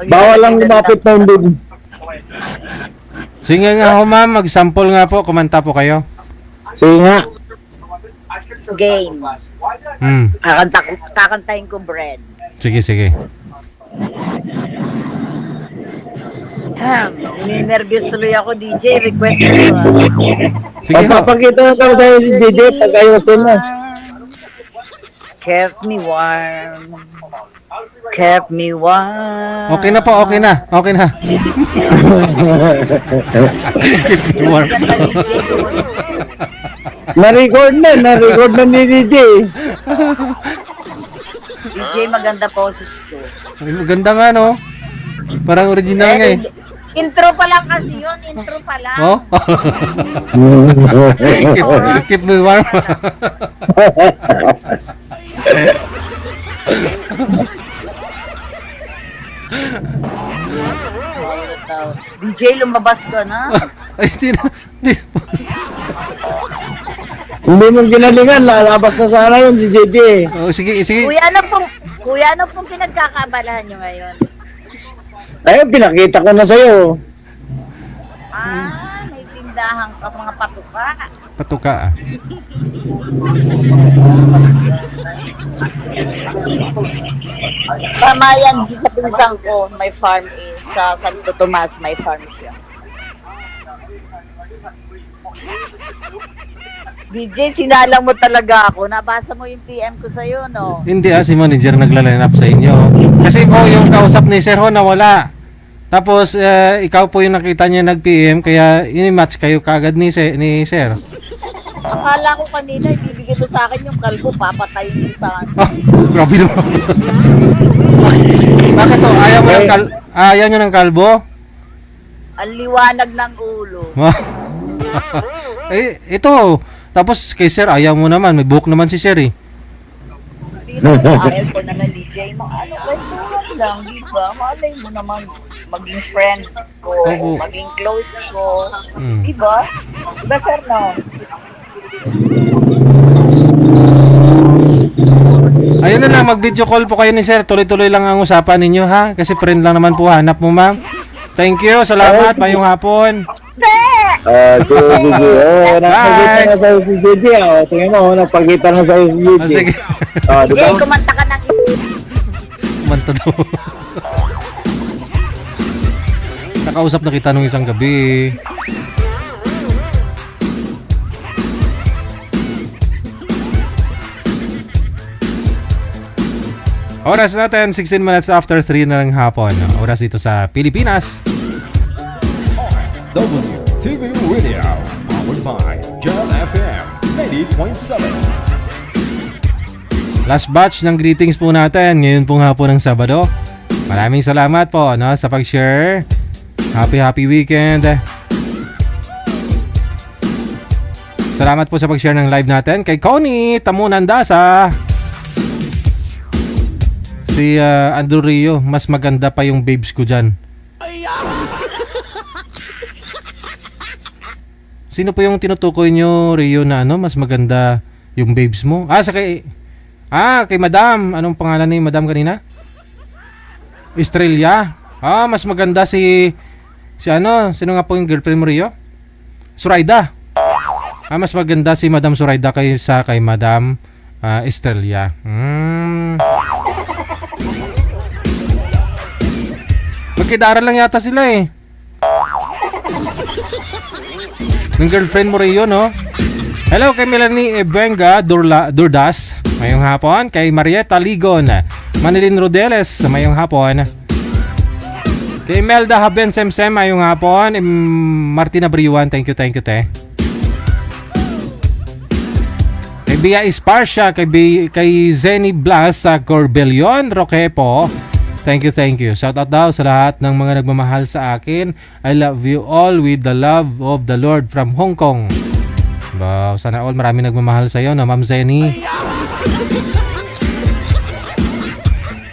Bawal lang lumapit na hindi.
Sige nga ho, ma'am, mag-sample nga po, kumanta po kayo.
Sige nga.
Game. Kakantahin ko bread.
Sige.
Nervous tuloy ako, DJ. Request ko.
Sige ho.
Papakita na tayo sa'yo si DJ pag ayusin mo.
Kept me warm. Kept me warm.
Okay na po, okay na. Keep me warm.
Na-record na ni DJ.
DJ, maganda poses ko.
Maganda nga, no? Parang original nga eh.
Intro pa lang kasi yun, intro pa lang.
Keep me warm.
DJ, lumabas ka na.
Ay,
Hindi mo ginalingan, lalabas na sana yun si JJ.
Sige.
Kuya, ano pong pinagkakabalahan nyo ngayon?
Ayun, pinakita ko na sa'yo.
May tindahan ka mga patuka.
Patuka.
Tama yan, sa pinsang ko, may farm sa Santo Tomas, may farm siya. DJ, sinalang mo talaga ako. Nabasa mo yung PM ko sa'yo, no?
Hindi si manager nagla-line up sa inyo. Kasi po yung kausap ni Sir Ho nawala. Tapos ikaw po yung nakita niya nag-PM kaya ini-match kayo kagad ni Sir.
Akala ko kanina, ibibigay mo sa akin yung kalbo, papatayin yung sa akin.
Grabe naman. Bakit to? Ayaw nyo ng kalbo?
Ang liwanag ng ulo.
Ito. Tapos kay Sir, ayaw mo naman. May buhok naman si Sir eh.
Hindi naman ayaw ko na DJ mo. Ano, kwentuhan lang, di ba? Malay mo naman maging friend ko, maging close ko. Di ba? Diba, Sir, no?
Ayun na lang, mag-video call po kayo ni Sir. Tuloy-tuloy lang ang usapan ninyo, ha? Kasi friend lang naman po hanap mo, ma'am. Thank you, salamat, mayong hapon.
Napagkita na sa'yo si JJ. Tingnan mo, napagkita na sa'yo si JJ.
Sige.
Diba?
Kumanta ka ng...
Kumanta daw. Nakausap na kita nung isang gabi. Oras natin, 16 minutes after 3 na ng hapon. Oras dito sa Pilipinas.
WTV Radio, powered by John FM 90.7.
Last batch ng greetings po natin ngayon pong hapon ng Sabado. Maraming salamat po sa pag-share. Happy weekend. Salamat po sa pag-share ng live natin kay Connie Tamunandasa. Si Andrew Rio, mas maganda pa yung babes ko dyan. Sino po yung tinutukoy nyo, Rio, na mas maganda yung babes mo? Kay Madam. Anong pangalan ni Madam kanina? Estrella. Mas maganda sino nga po yung girlfriend mo, Rio? Suraida. Mas maganda si Madam Suraida kaysa kay Madam Estrella. Magkidaran lang yata sila eh. Yung girlfriend mo rin yun, no? Hello kay Melanie Ebenga Durdas, mayong hapon. Kay Marieta Ligon, Manilin Rodeles, mayong hapon. Kay Imelda Haben Semsem, mayong hapon. Martina Briwan, thank you, te. Kay Bia Esparsha, kay Zenny Blas sa Corbelion Roquepo, thank you. Shout out daw sa lahat ng mga nagmamahal sa akin. I love you all with the love of the Lord from Hong Kong. Wow, sana all marami nagmamahal sa iyo, Ma'am Zenny.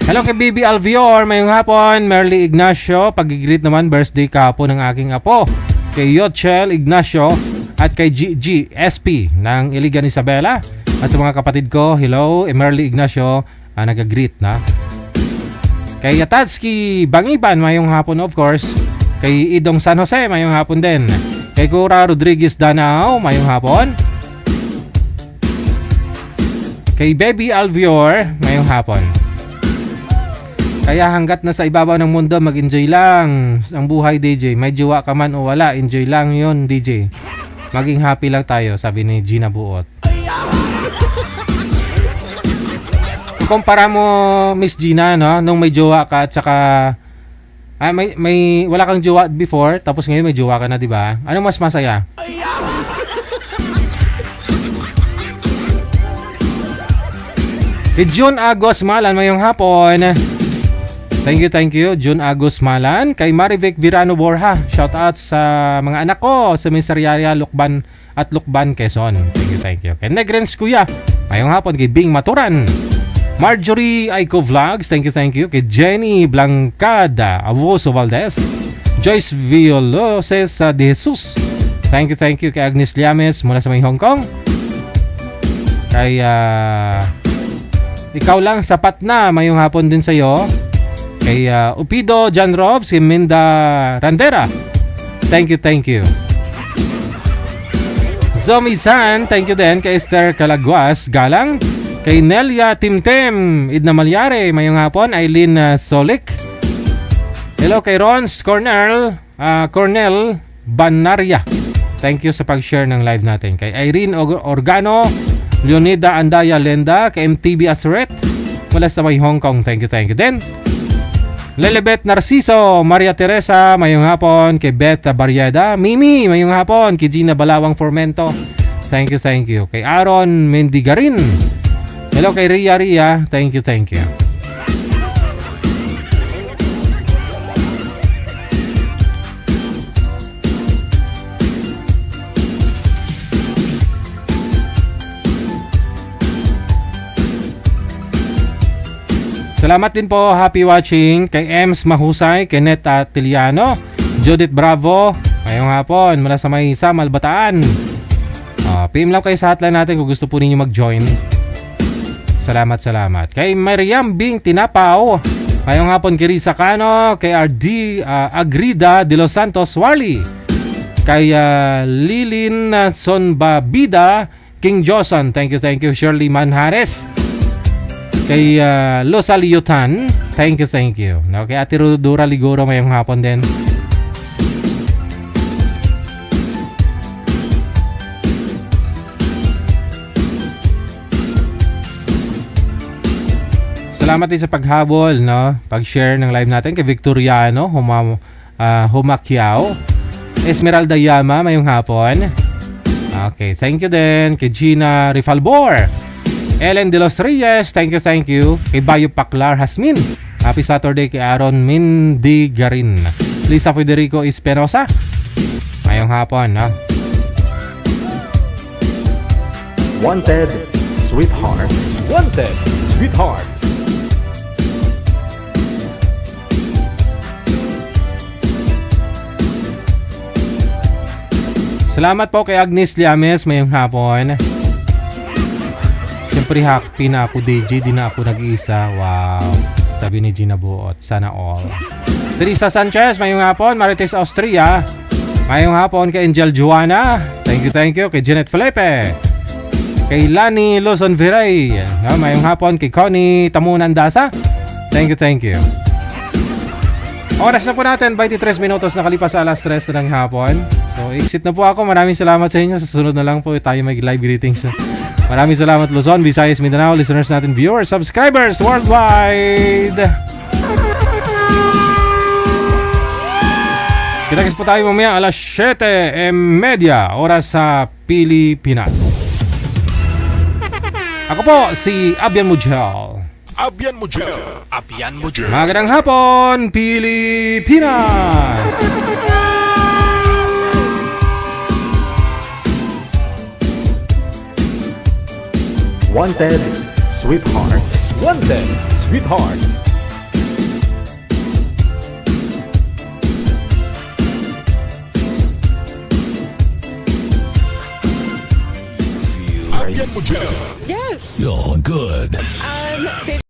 Hello kay Bibi Alvior, mayong hapon. Merly Ignacio, pag-greet naman birthday kahapon ng aking apo. Kay Yochel Ignacio at kay Gigi SP ng Iligan Isabela. At sa mga kapatid ko, hello, Merly Ignacio, nag-greet na. Kay Yatatski Bangiban, mayong hapon of course. Kay Idong San Jose, mayong hapon din. Kay Cora Rodriguez Danao, mayong hapon. Kay Baby Alvior, mayong hapon. Kaya hanggat nasa ibabaw ng mundo, mag-enjoy lang ang buhay, DJ. May jowa ka man o wala, enjoy lang yon, DJ. Maging happy lang tayo, sabi ni Gina Buot. Kumpara mo, Miss Gina, nung may jowa ka at saka wala kang jowa before, tapos ngayon may jowa ka na, di ba? Ano mas masaya? Kay June Agos Malan, mayong hapon. Thank you, June Agos Malan. Kay Marivic Virano Borja, shout out sa mga anak ko sa Miseriaria, Lukban at Lukban, Quezon. Thank you. Kay Negrens Kuya, mayong hapon. Kay Bing Maturan. Marjorie Aiko Vlogs, thank you. Kay Jenny Blancada Avoso Valdez. Joyce Villaloses de Jesus, thank you. Kay Agnes Liames mula sa may Hong Kong. Kay ikaw lang sapat na, mayong hapon din sa'yo. Kay Upido John Robs, kay Minda Randera, thank you. Zomi-san, thank you din. Kay Esther Calaguas Galang. Kay Nelia Timtem Idna Malyare, mayong hapon. Eileen Solik. Hello kay Rons Cornell Banaria, thank you sa pag-share ng live natin. Kay Irene Organo, Leonida Andaya Lenda, kay MTV Asret mula sa may Hong Kong, thank you din. Lelebet Narciso Maria Teresa, mayong hapon. Kay Beth Barrieda, Mimi, mayong hapon. Kay Gina Balawang Formento, Thank you. Kay Aaron Mendigarin. Hello kay Ria. Thank you. Salamat din po, happy watching kay Ems Mahusay, Kenneth Tiliano, Judith Bravo, ngayong hapon mula sa may Samal, Bataan. PM lang kayo sa hotline natin kung gusto po ninyo mag-join. Salamat. Kay Mariam Bing Tinapaw, ngayong hapon kay Risa Cano, kay RD Agrida de Los Santos Warli, kay Lilin Sonbabida, King Joson, thank you. Shirley Manhares, kay Los Aliutan, thank you. No, kay Ate Rodora Ligoro ngayong hapon din. Salamat din sa paghabol, no? Pag-share ng live natin kay Victoriano Humakiao, Esmeralda Yama ngayong hapon. Okay, thank you din kay Gina Rifalbor, Ellen De Los Reyes, thank you. Kay Bayo Paclar Hasmin, happy Saturday. Kay Aaron Mendigarin, Lisa Federico Espinosa ngayong hapon, no?
Wanted, Sweetheart.
Salamat po kay Agnes Liames ngayong hapon. Siyempre happy na ako, DJ, di na ako nag-iisa. Wow, sabi ni Gina Buot, sana all. Teresa Sanchez ngayong hapon. Marites Austria ngayong hapon. Kay Angel Juana, thank you. Kay Janet Felipe, kay Lani Luzon Viray ngayong hapon. Kay Connie Tamunan Dasa, thank you. Oras na po natin, 23 minutos nakalipas sa alas 3 ng hapon. So, exit na po ako. Maraming salamat sa inyo. Sa susunod na lang po tayo mag-live greetings. Maraming salamat Luzon, Visayas, Mindanao, listeners natin, viewers, subscribers worldwide. Kita-kits po tayo mamaya alas 7:30 oras sa Pilipinas. Ako po si Abian Mujel. Magandang hapon, Pilipinas!
Wanted, Sweetheart.
You're good.